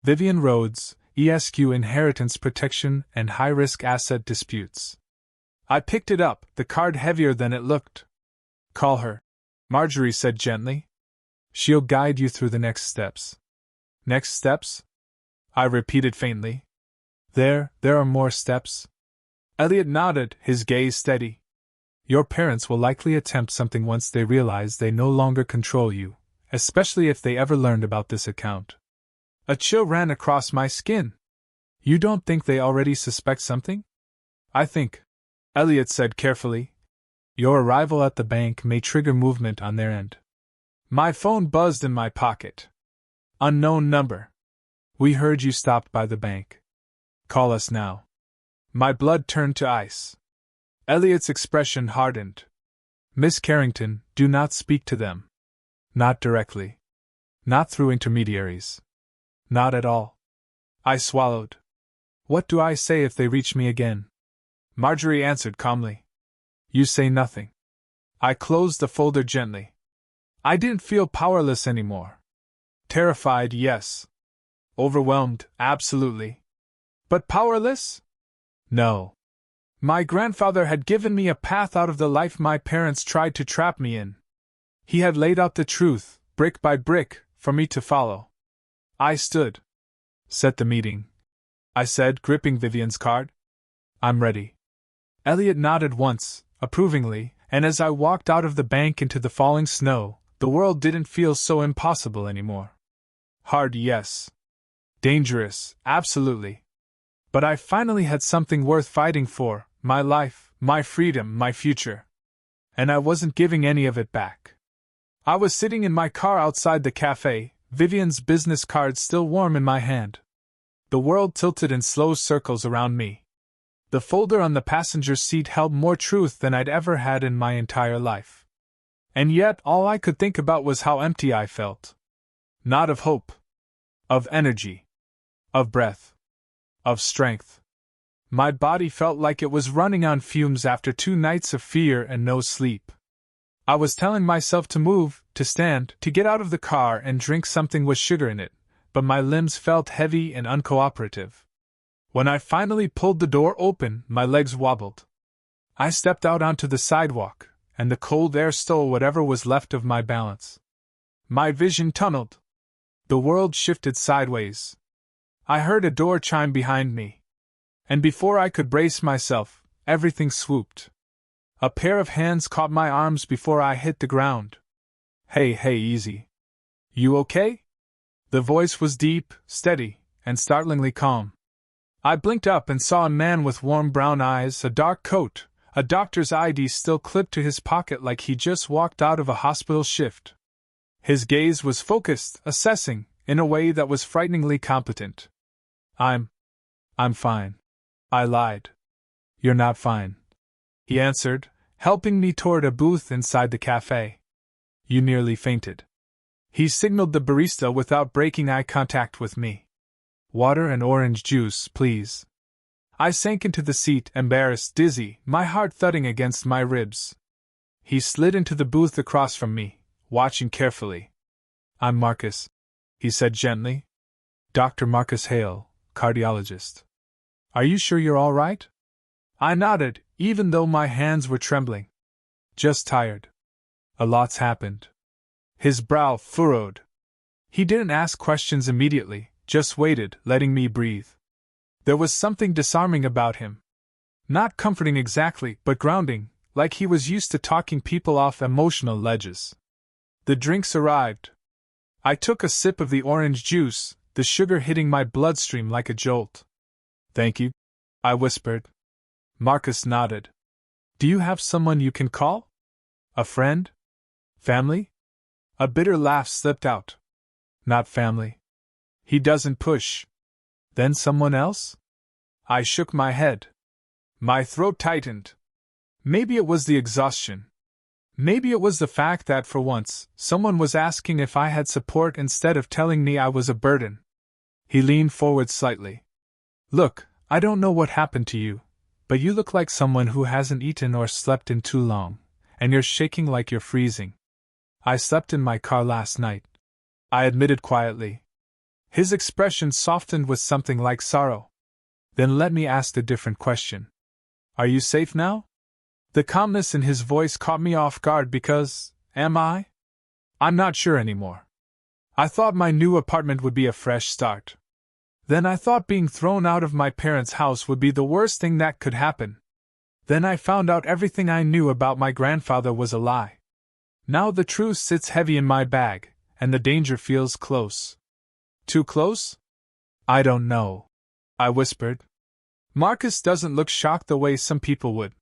Vivian Rhodes, ESQ Inheritance Protection and High-Risk Asset Disputes. I picked it up, the card heavier than it looked. "Call her," Marjorie said gently. "She'll guide you through the next steps." "Next steps?" I repeated faintly. There are more steps." Elliot nodded, his gaze steady. "Your parents will likely attempt something once they realize they no longer control you, especially if they ever learned about this account." A chill ran across my skin. You don't think they already suspect something? I think, Elliot said carefully, your arrival at the bank may trigger movement on their end. My phone buzzed in my pocket. Unknown number. We heard you stopped by the bank. Call us now. My blood turned to ice. Elliot's expression hardened. Miss Carrington, do not speak to them. Not directly. Not through intermediaries. Not at all. I swallowed. What do I say if they reach me again? Marjorie answered calmly. You say nothing. I closed the folder gently. I didn't feel powerless anymore. Terrified, yes. Overwhelmed, absolutely. But powerless? No. My grandfather had given me a path out of the life my parents tried to trap me in. He had laid out the truth, brick by brick, for me to follow. I stood. Set the meeting, I said, gripping Vivian's card. I'm ready. Elliot nodded once, approvingly, and as I walked out of the bank into the falling snow, the world didn't feel so impossible anymore. Hard, yes. Dangerous, absolutely. But I finally had something worth fighting for, my life, my freedom, my future. And I wasn't giving any of it back. I was sitting in my car outside the cafe, Vivian's business card still warm in my hand. The world tilted in slow circles around me. The folder on the passenger seat held more truth than I'd ever had in my entire life. And yet all I could think about was how empty I felt. Not of hope. Of energy. Of breath. Of strength. My body felt like it was running on fumes after 2 nights of fear and no sleep. I was telling myself to move, to stand, to get out of the car and drink something with sugar in it, but my limbs felt heavy and uncooperative. When I finally pulled the door open, my legs wobbled. I stepped out onto the sidewalk, and the cold air stole whatever was left of my balance. My vision tunneled. The world shifted sideways. I heard a door chime behind me. And before I could brace myself, everything swooped. A pair of hands caught my arms before I hit the ground. Hey, easy. You okay? The voice was deep, steady, and startlingly calm. I blinked up and saw a man with warm brown eyes, a dark coat, a doctor's ID still clipped to his pocket like he just walked out of a hospital shift. His gaze was focused, assessing, in a way that was frighteningly competent. I'm fine. I lied. You're not fine. He answered, helping me toward a booth inside the cafe. You nearly fainted. He signaled the barista without breaking eye contact with me. Water and orange juice, please. I sank into the seat, embarrassed, dizzy, my heart thudding against my ribs. He slid into the booth across from me, watching carefully. I'm Marcus, he said gently. Dr. Marcus Hale, cardiologist. Are you sure you're all right? I nodded, even though my hands were trembling. Just tired. A lot's happened. His brow furrowed. He didn't ask questions immediately, just waited, letting me breathe. There was something disarming about him. Not comforting exactly, but grounding, like he was used to talking people off emotional ledges. The drinks arrived. I took a sip of the orange juice, the sugar hitting my bloodstream like a jolt. Thank you, I whispered. Marcus nodded. Do you have someone you can call? A friend? Family? A bitter laugh slipped out. Not family. He doesn't push. Then someone else? I shook my head. My throat tightened. Maybe it was the exhaustion. Maybe it was the fact that, for once, someone was asking if I had support instead of telling me I was a burden. He leaned forward slightly. Look, I don't know what happened to you, but you look like someone who hasn't eaten or slept in too long, and you're shaking like you're freezing. I slept in my car last night, I admitted quietly. His expression softened with something like sorrow. Then let me ask a different question. Are you safe now? The calmness in his voice caught me off guard because, am I? I'm not sure anymore. I thought my new apartment would be a fresh start. Then I thought being thrown out of my parents' house would be the worst thing that could happen. Then I found out everything I knew about my grandfather was a lie. Now the truth sits heavy in my bag, and the danger feels close. Too close? I don't know. I whispered. Marcus doesn't look shocked the way some people would.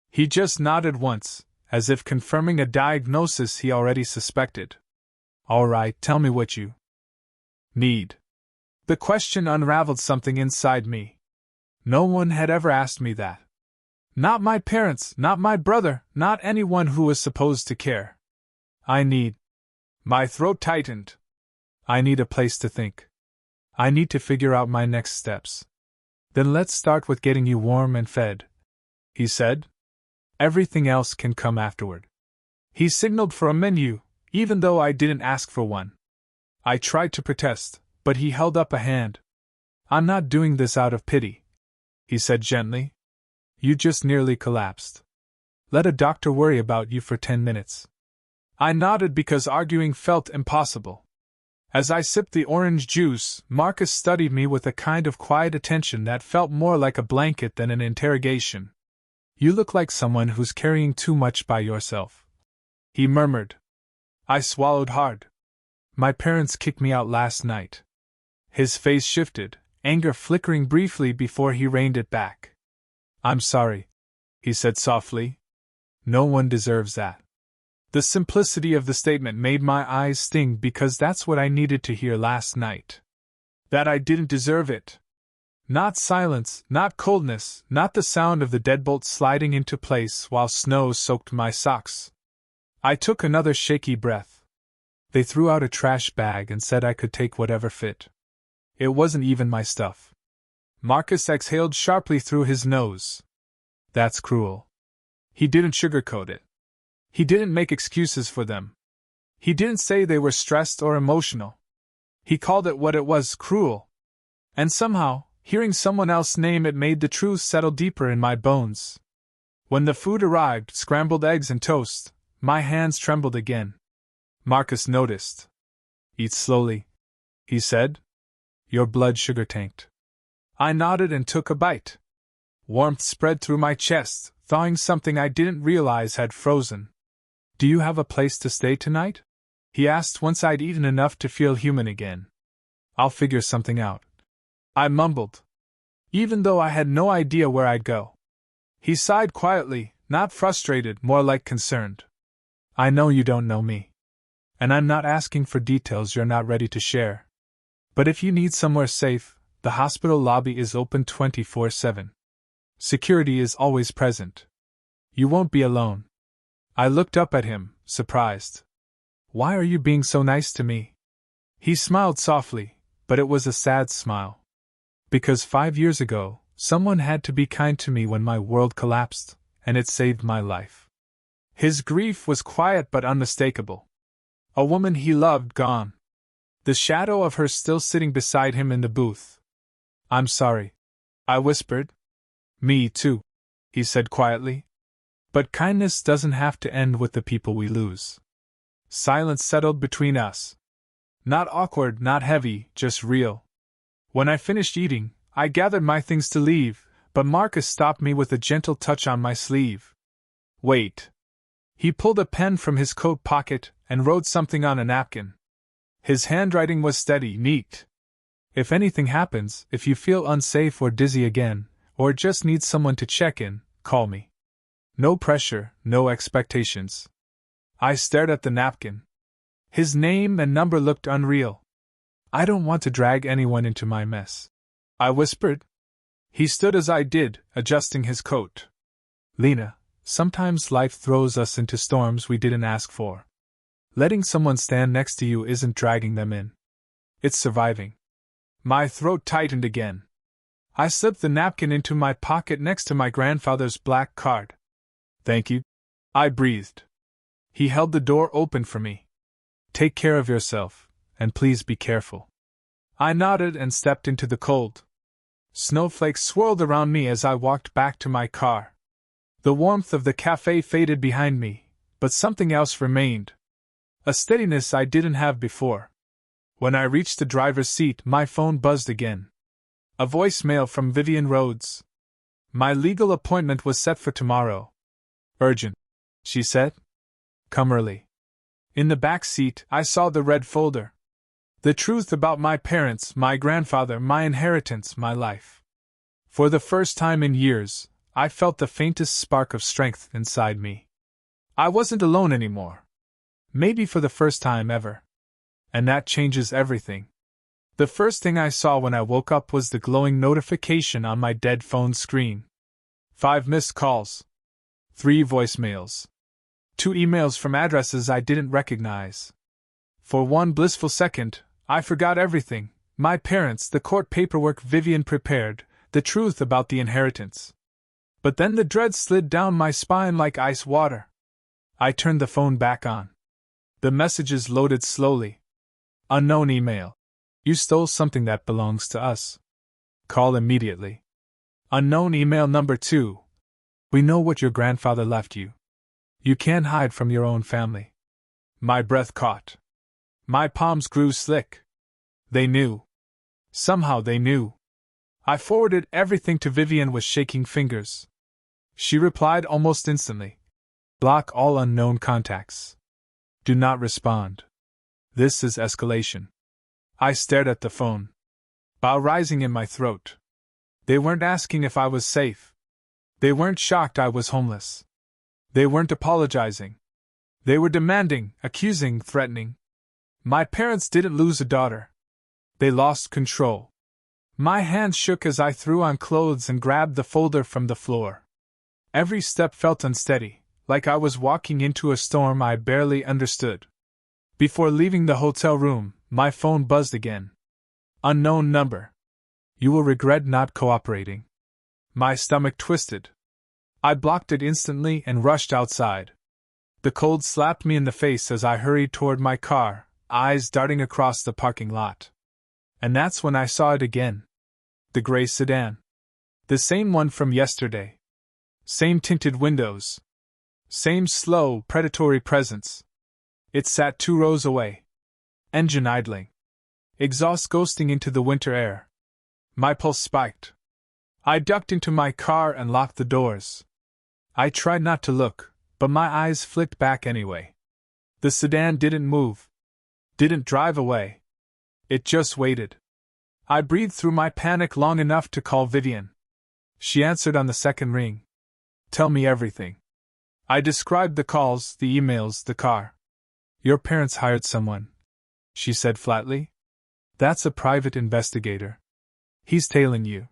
He just nodded once, as if confirming a diagnosis he already suspected. All right, tell me what you need. The question unraveled something inside me. No one had ever asked me that. Not my parents, not my brother, not anyone who was supposed to care. I need. My throat tightened. I need a place to think. I need to figure out my next steps. Then let's start with getting you warm and fed, he said. Everything else can come afterward. He signaled for a menu, even though I didn't ask for one. I tried to protest, but he held up a hand. I'm not doing this out of pity, he said gently. You just nearly collapsed. Let a doctor worry about you for 10 minutes. I nodded because arguing felt impossible. As I sipped the orange juice, Marcus studied me with a kind of quiet attention that felt more like a blanket than an interrogation. You look like someone who's carrying too much by yourself, he murmured. I swallowed hard. My parents kicked me out last night. His face shifted, anger flickering briefly before he reined it back. I'm sorry, he said softly. No one deserves that. The simplicity of the statement made my eyes sting because that's what I needed to hear last night. That I didn't deserve it. Not silence, not coldness, not the sound of the deadbolt sliding into place while snow soaked my socks. I took another shaky breath. They threw out a trash bag and said I could take whatever fit. It wasn't even my stuff. Marcus exhaled sharply through his nose. That's cruel. He didn't sugarcoat it. He didn't make excuses for them. He didn't say they were stressed or emotional. He called it what it was, cruel. And somehow, hearing someone else name it made the truth settle deeper in my bones. When the food arrived, scrambled eggs and toast, my hands trembled again. Marcus noticed. Eat slowly, he said. Your blood sugar tanked. I nodded and took a bite. Warmth spread through my chest, thawing something I didn't realize had frozen. Do you have a place to stay tonight? He asked once I'd eaten enough to feel human again. I'll figure something out, I mumbled, even though I had no idea where I'd go. He sighed quietly, not frustrated, more like concerned. I know you don't know me. And I'm not asking for details you're not ready to share. But if you need somewhere safe, the hospital lobby is open 24/7. Security is always present. You won't be alone. I looked up at him, surprised. Why are you being so nice to me? He smiled softly, but it was a sad smile. Because 5 years ago, someone had to be kind to me when my world collapsed, and it saved my life. His grief was quiet but unmistakable. A woman he loved gone. The shadow of her still sitting beside him in the booth. I'm sorry, I whispered. Me too, he said quietly. But kindness doesn't have to end with the people we lose. Silence settled between us. Not awkward, not heavy, just real. When I finished eating, I gathered my things to leave, but Marcus stopped me with a gentle touch on my sleeve. Wait. He pulled a pen from his coat pocket and wrote something on a napkin. His handwriting was steady, neat. If anything happens, if you feel unsafe or dizzy again, or just need someone to check in, call me. No pressure, no expectations. I stared at the napkin. His name and number looked unreal. I don't want to drag anyone into my mess, I whispered. He stood as I did, adjusting his coat. Lena, sometimes life throws us into storms we didn't ask for. Letting someone stand next to you isn't dragging them in. It's surviving. My throat tightened again. I slipped the napkin into my pocket next to my grandfather's black card. Thank you, I breathed. He held the door open for me. Take care of yourself, and please be careful. I nodded and stepped into the cold. Snowflakes swirled around me as I walked back to my car. The warmth of the cafe faded behind me, but something else remained. A steadiness I didn't have before. When I reached the driver's seat, my phone buzzed again. A voicemail from Vivian Rhodes. My legal appointment was set for tomorrow. Urgent, she said. Come early. In the back seat, I saw the red folder. The truth about my parents, my grandfather, my inheritance, my life. For the first time in years, I felt the faintest spark of strength inside me. I wasn't alone anymore. Maybe for the first time ever. And that changes everything. The first thing I saw when I woke up was the glowing notification on my dead phone screen. 5 missed calls. 3 voicemails. 2 emails from addresses I didn't recognize. For one blissful second, I forgot everything: my parents, the court paperwork Vivian prepared, the truth about the inheritance. But then the dread slid down my spine like ice water. I turned the phone back on. The messages loaded slowly. Unknown email. You stole something that belongs to us. Call immediately. Unknown email number 2. We know what your grandfather left you. You can't hide from your own family. My breath caught. My palms grew slick. They knew. Somehow they knew. I forwarded everything to Vivian with shaking fingers. She replied almost instantly. Block all unknown contacts. Do not respond. This is escalation. I stared at the phone. Bow rising in my throat. They weren't asking if I was safe. They weren't shocked I was homeless. They weren't apologizing. They were demanding, accusing, threatening. My parents didn't lose a daughter. They lost control. My hands shook as I threw on clothes and grabbed the folder from the floor. Every step felt unsteady, like I was walking into a storm I barely understood. Before leaving the hotel room, my phone buzzed again. Unknown number. You will regret not cooperating. My stomach twisted. I blocked it instantly and rushed outside. The cold slapped me in the face as I hurried toward my car, eyes darting across the parking lot. And that's when I saw it again. The gray sedan. The same one from yesterday. Same tinted windows. Same slow, predatory presence. It sat 2 rows away. Engine idling. Exhaust ghosting into the winter air. My pulse spiked. I ducked into my car and locked the doors. I tried not to look, but my eyes flicked back anyway. The sedan didn't move. Didn't drive away. It just waited. I breathed through my panic long enough to call Vivian. She answered on the second ring. Tell me everything. I described the calls, the emails, the car. Your parents hired someone, she said flatly. That's a private investigator. He's tailing you.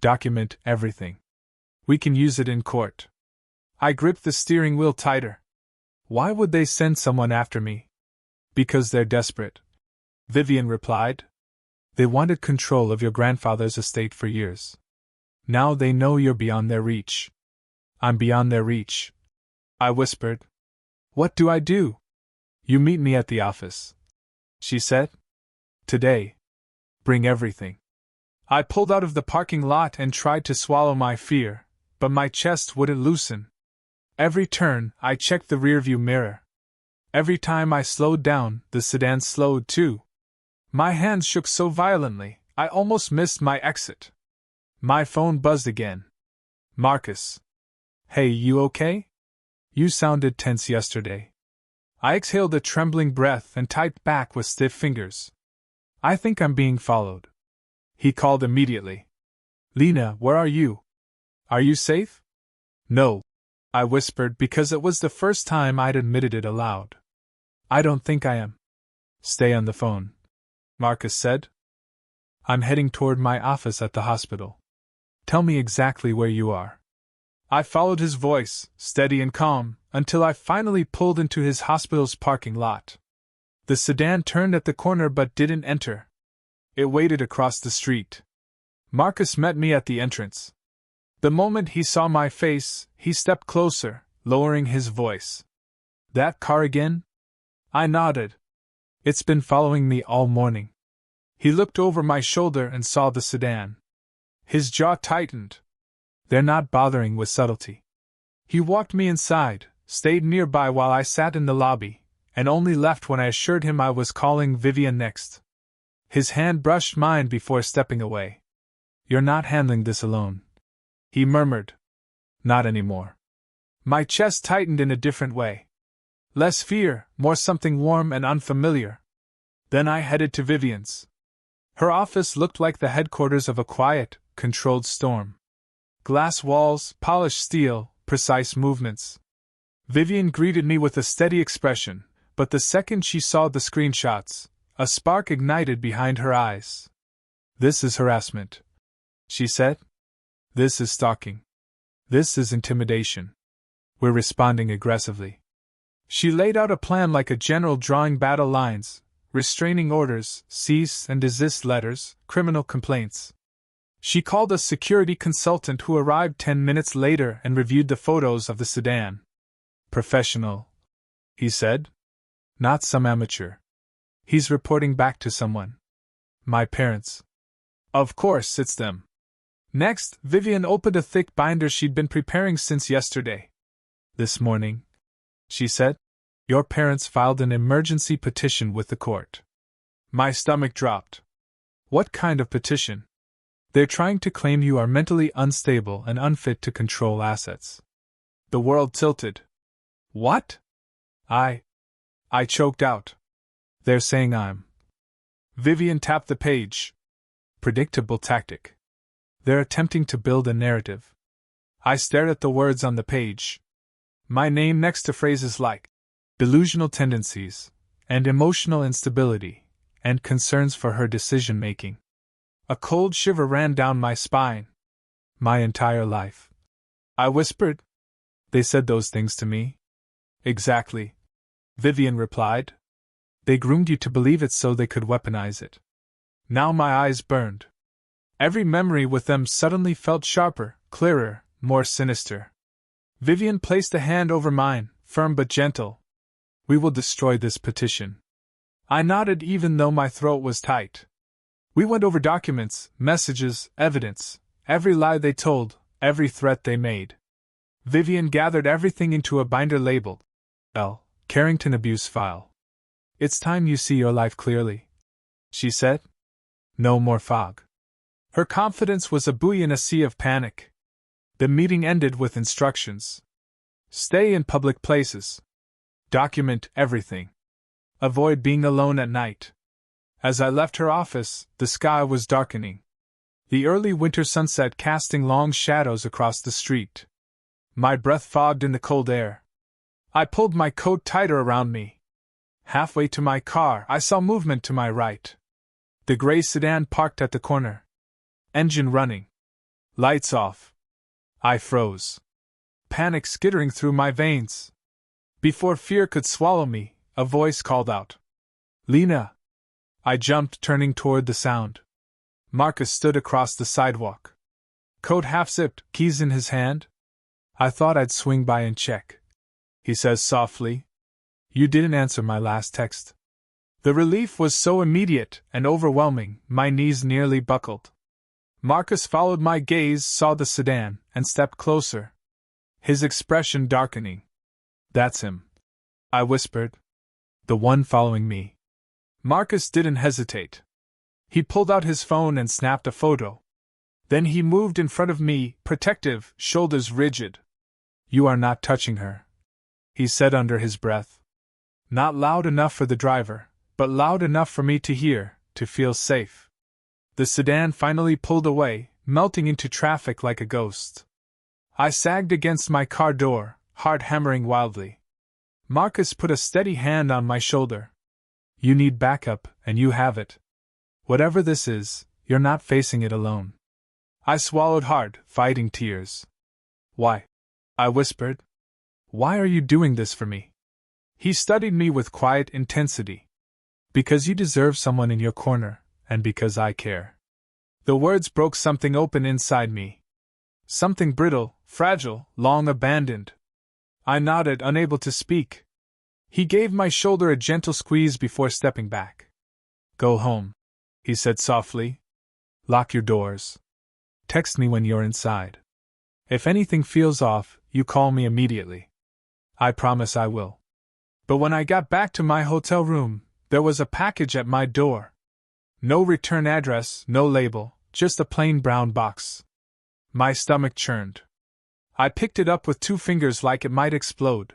Document everything. We can use it in court. I gripped the steering wheel tighter. Why would they send someone after me? Because they're desperate, Vivian replied. They wanted control of your grandfather's estate for years. Now they know you're beyond their reach. I'm beyond their reach, I whispered. What do I do? You meet me at the office, she said. Today. Bring everything. I pulled out of the parking lot and tried to swallow my fear, but my chest wouldn't loosen. Every turn, I checked the rearview mirror. Every time I slowed down, the sedan slowed too. My hands shook so violently, I almost missed my exit. My phone buzzed again. Marcus. Hey, you okay? You sounded tense yesterday. I exhaled a trembling breath and typed back with stiff fingers. I think I'm being followed. He called immediately. Lena, where are you? Are you safe? No, I whispered because it was the first time I'd admitted it aloud. I don't think I am. Stay on the phone, Marcus said. I'm heading toward my office at the hospital. Tell me exactly where you are. I followed his voice, steady and calm, until I finally pulled into his hospital's parking lot. The sedan turned at the corner but didn't enter. It waited across the street. Marcus met me at the entrance. The moment he saw my face, he stepped closer, lowering his voice. That car again? I nodded. It's been following me all morning. He looked over my shoulder and saw the sedan. His jaw tightened. They're not bothering with subtlety. He walked me inside, stayed nearby while I sat in the lobby, and only left when I assured him I was calling Vivian next. His hand brushed mine before stepping away. You're not handling this alone, he murmured. Not anymore. My chest tightened in a different way. Less fear, more something warm and unfamiliar. Then I headed to Vivian's. Her office looked like the headquarters of a quiet, controlled storm. Glass walls, polished steel, precise movements. Vivian greeted me with a steady expression, but the second she saw the screenshots, a spark ignited behind her eyes. "This is harassment," she said. "This is stalking. This is intimidation. We're responding aggressively." She laid out a plan like a general drawing battle lines, restraining orders, cease and desist letters, criminal complaints. She called a security consultant who arrived 10 minutes later and reviewed the photos of the sedan. "Professional," he said. "Not some amateur. He's reporting back to someone. My parents. Of course, it's them." Next, Vivian opened a thick binder she'd been preparing since yesterday. "This morning," she said, "your parents filed an emergency petition with the court." My stomach dropped. "What kind of petition?" "They're trying to claim you are mentally unstable and unfit to control assets." The world tilted. "What?" I choked out. "They're saying I'm..." Vivian tapped the page. Predictable tactic. "They're attempting to build a narrative." I stared at the words on the page. My name next to phrases like delusional tendencies, and emotional instability, and concerns for her decision-making. A cold shiver ran down my spine. "My entire life," I whispered. "They said those things to me?" "Exactly," Vivian replied. "They groomed you to believe it so they could weaponize it." Now my eyes burned. Every memory with them suddenly felt sharper, clearer, more sinister. Vivian placed a hand over mine, firm but gentle. "We will destroy this petition." I nodded even though my throat was tight. We went over documents, messages, evidence, every lie they told, every threat they made. Vivian gathered everything into a binder labeled L. Carrington Abuse File. "It's time you see your life clearly," she said. "No more fog." Her confidence was a buoy in a sea of panic. The meeting ended with instructions. Stay in public places. Document everything. Avoid being alone at night. As I left her office, the sky was darkening. The early winter sunset casting long shadows across the street. My breath fogged in the cold air. I pulled my coat tighter around me. Halfway to my car, I saw movement to my right. The gray sedan parked at the corner. Engine running. Lights off. I froze. Panic skittering through my veins. Before fear could swallow me, a voice called out, "Lena!" I jumped, turning toward the sound. Marcus stood across the sidewalk. Coat half-zipped, keys in his hand. "I thought I'd swing by and check," he says softly. "You didn't answer my last text." The relief was so immediate and overwhelming, my knees nearly buckled. Marcus followed my gaze, saw the sedan, and stepped closer. His expression darkening. "That's him," I whispered. "The one following me." Marcus didn't hesitate. He pulled out his phone and snapped a photo. Then he moved in front of me, protective, shoulders rigid. "You are not touching her," he said under his breath. Not loud enough for the driver, but loud enough for me to hear, to feel safe. The sedan finally pulled away, melting into traffic like a ghost. I sagged against my car door, heart hammering wildly. Marcus put a steady hand on my shoulder. "You need backup, and you have it. Whatever this is, you're not facing it alone." I swallowed hard, fighting tears. "Why?" I whispered. "Why are you doing this for me?" He studied me with quiet intensity. "Because you deserve someone in your corner, and because I care." The words broke something open inside me. Something brittle, fragile, long abandoned. I nodded, unable to speak. He gave my shoulder a gentle squeeze before stepping back. "Go home," he said softly. "Lock your doors. Text me when you're inside. If anything feels off, you call me immediately. I promise I will." But when I got back to my hotel room, there was a package at my door. No return address, no label, just a plain brown box. My stomach churned. I picked it up with 2 fingers like it might explode.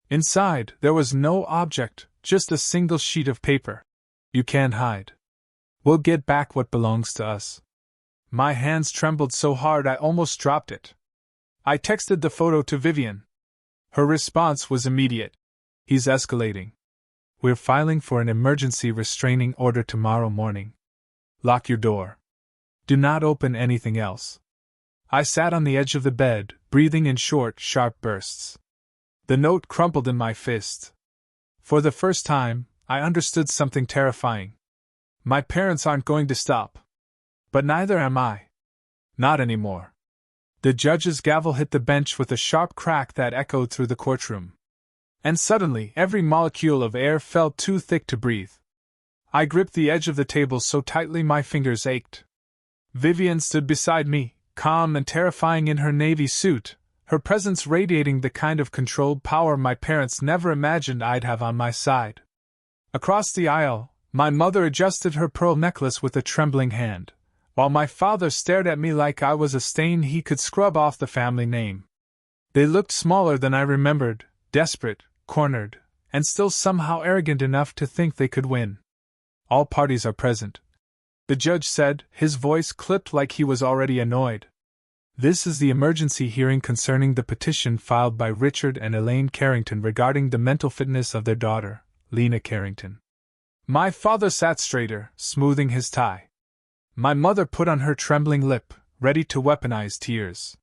Inside, there was no object, just a single sheet of paper. You can't hide. We'll get back what belongs to us. My hands trembled so hard I almost dropped it. I texted the photo to Vivian. Her response was immediate. He's escalating. We're filing for an emergency restraining order tomorrow morning. Lock your door. Do not open anything else. I sat on the edge of the bed, breathing in short, sharp bursts. The note crumpled in my fist. For the first time, I understood something terrifying. My parents aren't going to stop. But neither am I. Not anymore. The judge's gavel hit the bench with a sharp crack that echoed through the courtroom. And suddenly, every molecule of air felt too thick to breathe. I gripped the edge of the table so tightly my fingers ached. Vivian stood beside me, calm and terrifying in her navy suit, her presence radiating the kind of controlled power my parents never imagined I'd have on my side. Across the aisle, my mother adjusted her pearl necklace with a trembling hand, while my father stared at me like I was a stain he could scrub off the family name. They looked smaller than I remembered, desperate, cornered, and still somehow arrogant enough to think they could win. All parties are present, the judge said, his voice clipped like he was already annoyed. This is the emergency hearing concerning the petition filed by Richard and Elaine Carrington regarding the mental fitness of their daughter, Lena Carrington. My father sat straighter, smoothing his tie. My mother put on her trembling lip, ready to weaponize tears.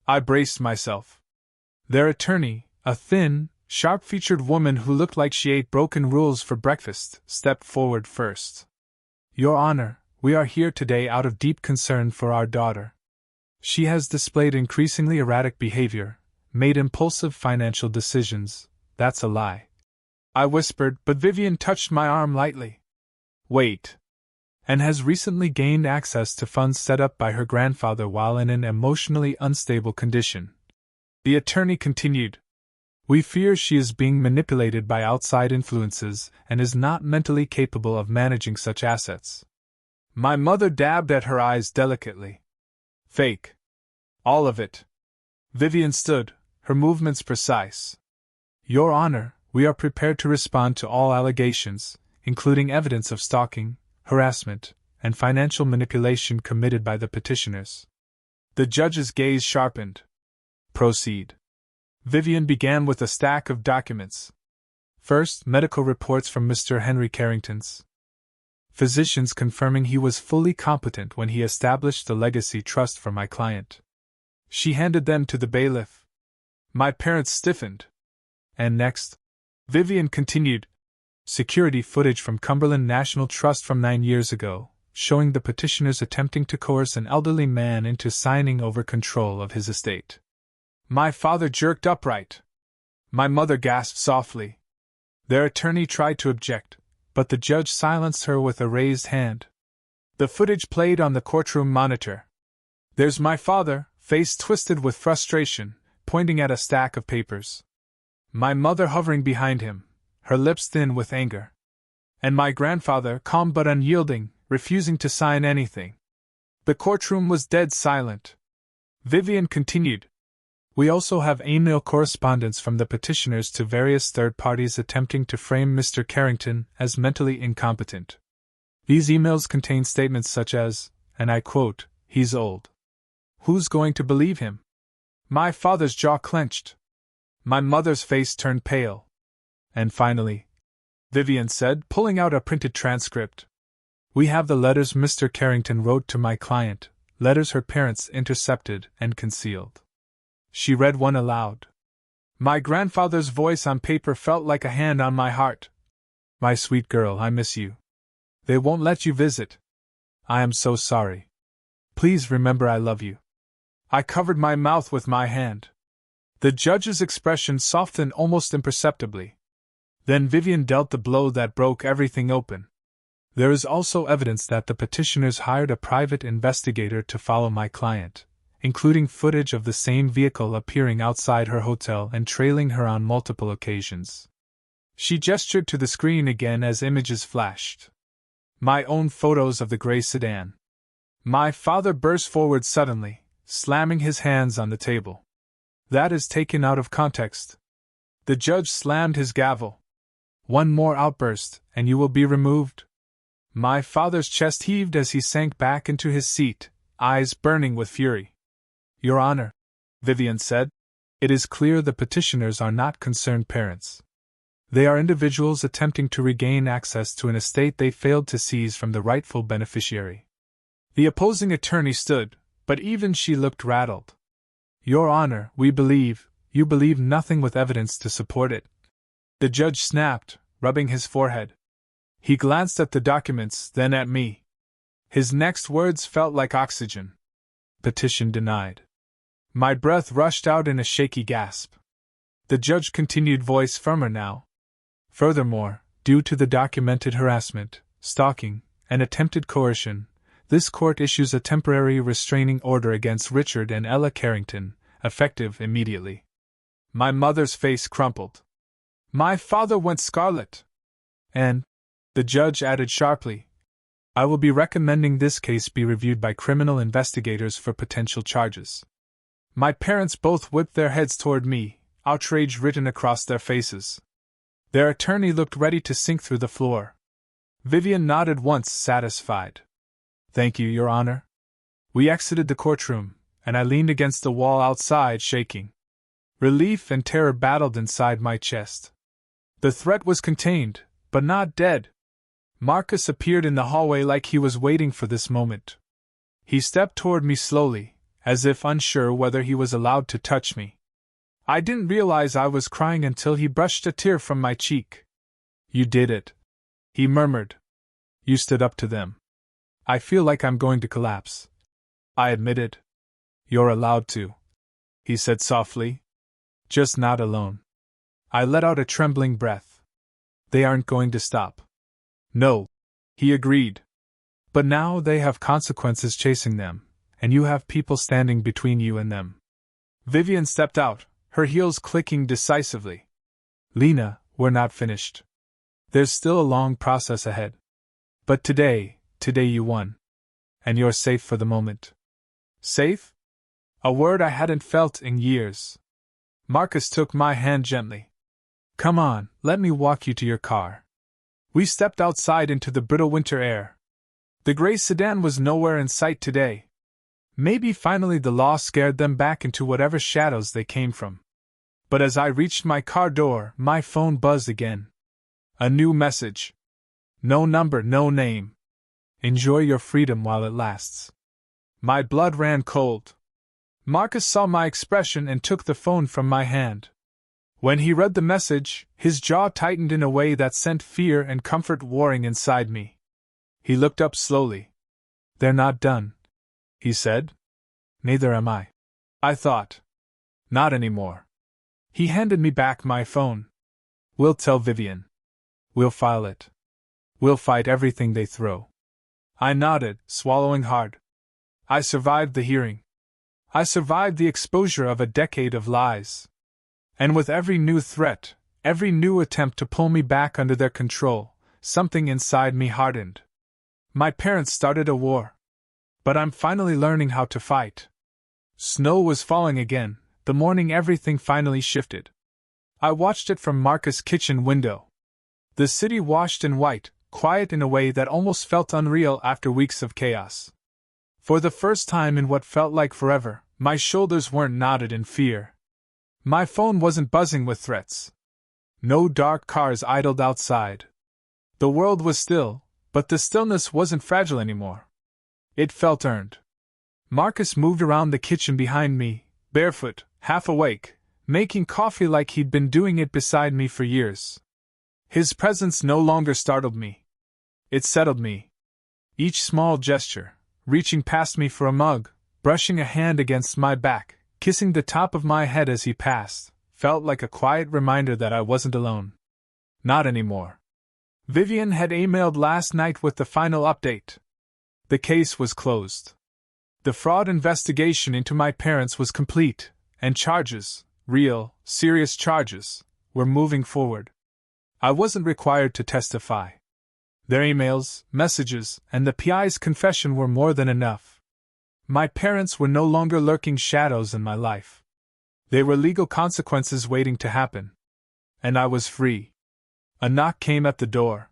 I braced myself. Their attorney, a thin, sharp-featured woman who looked like she ate broken rules for breakfast, stepped forward first. Your Honor, we are here today out of deep concern for our daughter. She has displayed increasingly erratic behavior, made impulsive financial decisions. That's a lie. I whispered, but Vivian touched my arm lightly. Wait. And has recently gained access to funds set up by her grandfather while in an emotionally unstable condition. The attorney continued. We fear she is being manipulated by outside influences and is not mentally capable of managing such assets. My mother dabbed at her eyes delicately. Fake. All of it. Vivian stood, her movements precise. Your Honor, we are prepared to respond to all allegations, including evidence of stalking, harassment, and financial manipulation committed by the petitioners. The judge's gaze sharpened. Proceed. Vivian began with a stack of documents. First, medical reports from Mr. Henry Carrington's physicians confirming he was fully competent when he established the legacy trust for my client. She handed them to the bailiff. My parents stiffened. And next, Vivian continued, security footage from Cumberland National Trust from 9 years ago, showing the petitioners attempting to coerce an elderly man into signing over control of his estate. My father jerked upright. My mother gasped softly. Their attorney tried to object, but the judge silenced her with a raised hand. The footage played on the courtroom monitor. There's my father, face twisted with frustration, pointing at a stack of papers. My mother hovering behind him, her lips thin with anger. And my grandfather, calm but unyielding, refusing to sign anything. The courtroom was dead silent. Vivian continued. We also have email correspondence from the petitioners to various third parties attempting to frame Mr. Carrington as mentally incompetent. These emails contain statements such as, and I quote, he's old. Who's going to believe him? My father's jaw clenched. My mother's face turned pale. And finally, Vivian said, pulling out a printed transcript. We have the letters Mr. Carrington wrote to my client, letters her parents intercepted and concealed. She read one aloud. My grandfather's voice on paper felt like a hand on my heart. My sweet girl, I miss you. They won't let you visit. I am so sorry. Please remember I love you. I covered my mouth with my hand. The judge's expression softened almost imperceptibly. Then Vivian dealt the blow that broke everything open. There is also evidence that the petitioners hired a private investigator to follow my client, including footage of the same vehicle appearing outside her hotel and trailing her on multiple occasions. She gestured to the screen again as images flashed. My own photos of the gray sedan. My father burst forward suddenly, slamming his hands on the table. That is taken out of context. The judge slammed his gavel. One more outburst, and you will be removed. My father's chest heaved as he sank back into his seat, eyes burning with fury. Your Honor, Vivian said, it is clear the petitioners are not concerned parents. They are individuals attempting to regain access to an estate they failed to seize from the rightful beneficiary. The opposing attorney stood, but even she looked rattled. Your Honor, you believe nothing with evidence to support it. The judge snapped, rubbing his forehead. He glanced at the documents, then at me. His next words felt like oxygen. Petition denied. My breath rushed out in a shaky gasp. The judge continued, voice firmer now. Furthermore, due to the documented harassment, stalking, and attempted coercion, this court issues a temporary restraining order against Richard and Ella Carrington, effective immediately. My mother's face crumpled. My father went scarlet. And, the judge added sharply, I will be recommending this case be reviewed by criminal investigators for potential charges. My parents both whipped their heads toward me, outrage written across their faces. Their attorney looked ready to sink through the floor. Vivian nodded once, satisfied. Thank you, Your Honor. We exited the courtroom, and I leaned against the wall outside, shaking. Relief and terror battled inside my chest. The threat was contained, but not dead. Marcus appeared in the hallway like he was waiting for this moment. He stepped toward me slowly, as if unsure whether he was allowed to touch me. I didn't realize I was crying until he brushed a tear from my cheek. You did it, he murmured. You stood up to them. I feel like I'm going to collapse. I admitted. You're allowed to, he said softly. Just not alone. I let out a trembling breath. They aren't going to stop. No, he agreed. But now they have consequences chasing them, and you have people standing between you and them. Vivian stepped out, her heels clicking decisively. Lena, we're not finished. There's still a long process ahead. But today you won. And you're safe for the moment. Safe? A word I hadn't felt in years. Marcus took my hand gently. Come on, let me walk you to your car. We stepped outside into the brittle winter air. The gray sedan was nowhere in sight today. Maybe finally the law scared them back into whatever shadows they came from. But as I reached my car door, my phone buzzed again. A new message. No number, no name. Enjoy your freedom while it lasts. My blood ran cold. Marcus saw my expression and took the phone from my hand. When he read the message, his jaw tightened in a way that sent fear and comfort warring inside me. He looked up slowly. They're not done, he said. Neither am I. I thought. Not anymore. He handed me back my phone. We'll tell Vivian. We'll file it. We'll fight everything they throw. I nodded, swallowing hard. I survived the hearing. I survived the exposure of a decade of lies. And with every new threat, every new attempt to pull me back under their control, something inside me hardened. My parents started a war. But I'm finally learning how to fight. Snow was falling again, the morning everything finally shifted. I watched it from Marcus' kitchen window. The city washed in white, quiet in a way that almost felt unreal after weeks of chaos. For the first time in what felt like forever, my shoulders weren't knotted in fear. My phone wasn't buzzing with threats. No dark cars idled outside. The world was still, but the stillness wasn't fragile anymore. It felt earned. Marcus moved around the kitchen behind me, barefoot, half awake, making coffee like he'd been doing it beside me for years. His presence no longer startled me. It settled me. Each small gesture, reaching past me for a mug, brushing a hand against my back, kissing the top of my head as he passed, felt like a quiet reminder that I wasn't alone. Not anymore. Vivian had emailed last night with the final update. The case was closed. The fraud investigation into my parents was complete, and charges, real, serious charges, were moving forward. I wasn't required to testify. Their emails, messages, and the PI's confession were more than enough. My parents were no longer lurking shadows in my life. They were legal consequences waiting to happen. And I was free. A knock came at the door.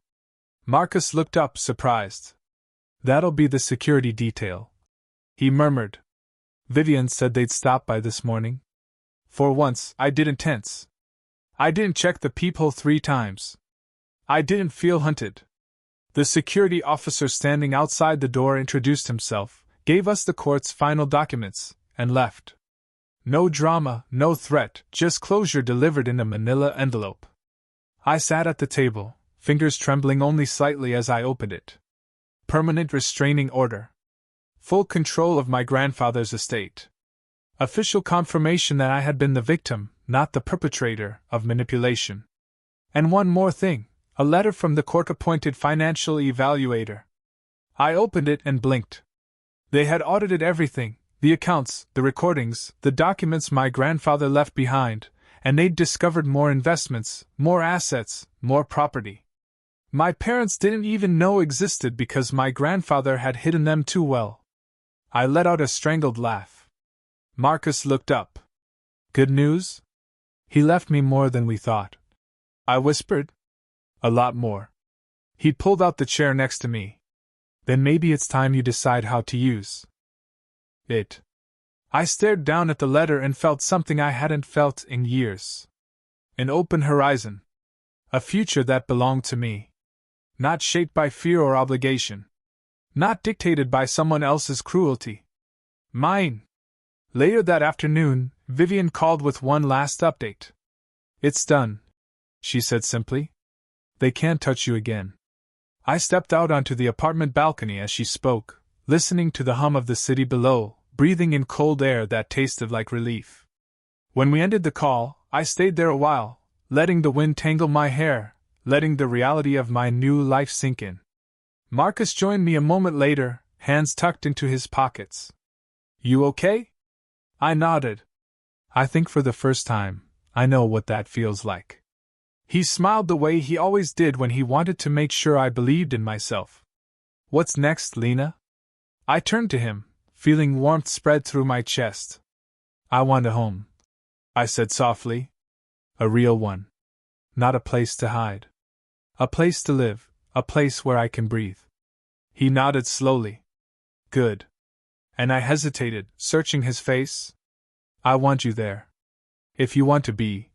Marcus looked up, surprised. That'll be the security detail, he murmured. Vivian said they'd stop by this morning. For once, I didn't tense. I didn't check the peephole 3 times. I didn't feel hunted. The security officer standing outside the door introduced himself, gave us the court's final documents, and left. No drama, no threat, just closure delivered in a manila envelope. I sat at the table, fingers trembling only slightly as I opened it. Permanent restraining order. Full control of my grandfather's estate. Official confirmation that I had been the victim, not the perpetrator, of manipulation. And one more thing, a letter from the court-appointed financial evaluator. I opened it and blinked. They had audited everything, the accounts, the recordings, the documents my grandfather left behind, and they'd discovered more investments, more assets, more property. My parents didn't even know existed because my grandfather had hidden them too well. I let out a strangled laugh. Marcus looked up. Good news? He left me more than we thought. I whispered. A lot more. He pulled out the chair next to me. Then maybe it's time you decide how to use it. I stared down at the letter and felt something I hadn't felt in years. An open horizon. A future that belonged to me. Not shaped by fear or obligation. Not dictated by someone else's cruelty. Mine. Later that afternoon, Vivian called with one last update. It's done, she said simply. They can't touch you again. I stepped out onto the apartment balcony as she spoke, listening to the hum of the city below, breathing in cold air that tasted like relief. When we ended the call, I stayed there a while, letting the wind tangle my hair, letting the reality of my new life sink in. Marcus joined me a moment later, hands tucked into his pockets. You okay? I nodded. I think for the first time, I know what that feels like. He smiled the way he always did when he wanted to make sure I believed in myself. What's next, Lena? I turned to him, feeling warmth spread through my chest. I want a home, I said softly. A real one. Not a place to hide. A place to live, a place where I can breathe. He nodded slowly. Good. And I hesitated, searching his face. I want you there. If you want to be.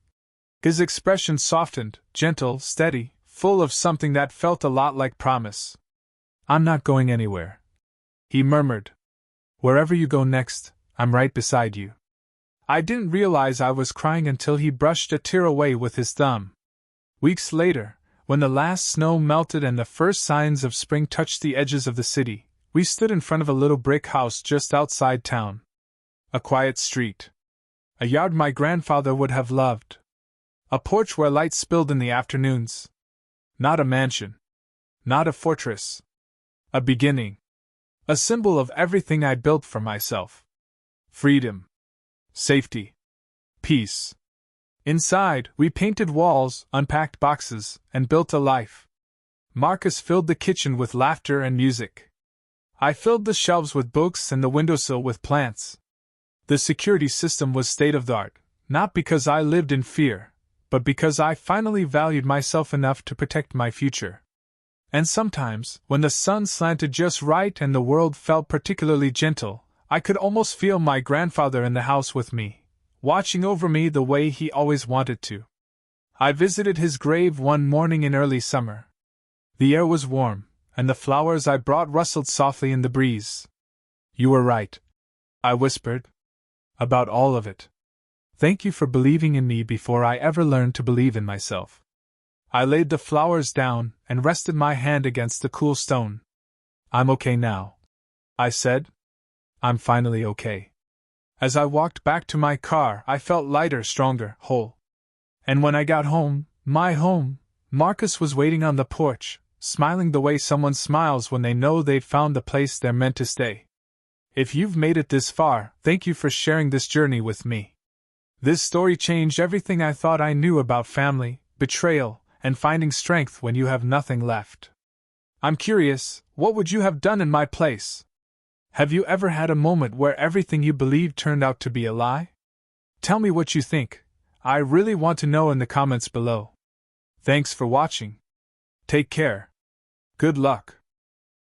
His expression softened, gentle, steady, full of something that felt a lot like promise. I'm not going anywhere, he murmured. Wherever you go next, I'm right beside you. I didn't realize I was crying until he brushed a tear away with his thumb. Weeks later, when the last snow melted and the first signs of spring touched the edges of the city, we stood in front of a little brick house just outside town. A quiet street. A yard my grandfather would have loved. A porch where light spilled in the afternoons. Not a mansion. Not a fortress. A beginning. A symbol of everything I built for myself. Freedom. Safety. Peace. Inside, we painted walls, unpacked boxes, and built a life. Marcus filled the kitchen with laughter and music. I filled the shelves with books and the windowsill with plants. The security system was state-of-the-art, not because I lived in fear, but because I finally valued myself enough to protect my future. And sometimes, when the sun slanted just right and the world felt particularly gentle, I could almost feel my grandfather in the house with me, watching over me the way he always wanted to. I visited his grave one morning in early summer. The air was warm, and the flowers I brought rustled softly in the breeze. You were right, I whispered. About all of it. Thank you for believing in me before I ever learned to believe in myself. I laid the flowers down and rested my hand against the cool stone. I'm okay now, I said. I'm finally okay. As I walked back to my car, I felt lighter, stronger, whole. And when I got home, my home, Marcus was waiting on the porch, smiling the way someone smiles when they know they've found the place they're meant to stay. If you've made it this far, thank you for sharing this journey with me. This story changed everything I thought I knew about family, betrayal, and finding strength when you have nothing left. I'm curious, what would you have done in my place? Have you ever had a moment where everything you believed turned out to be a lie? Tell me what you think. I really want to know in the comments below. Thanks for watching. Take care. Good luck.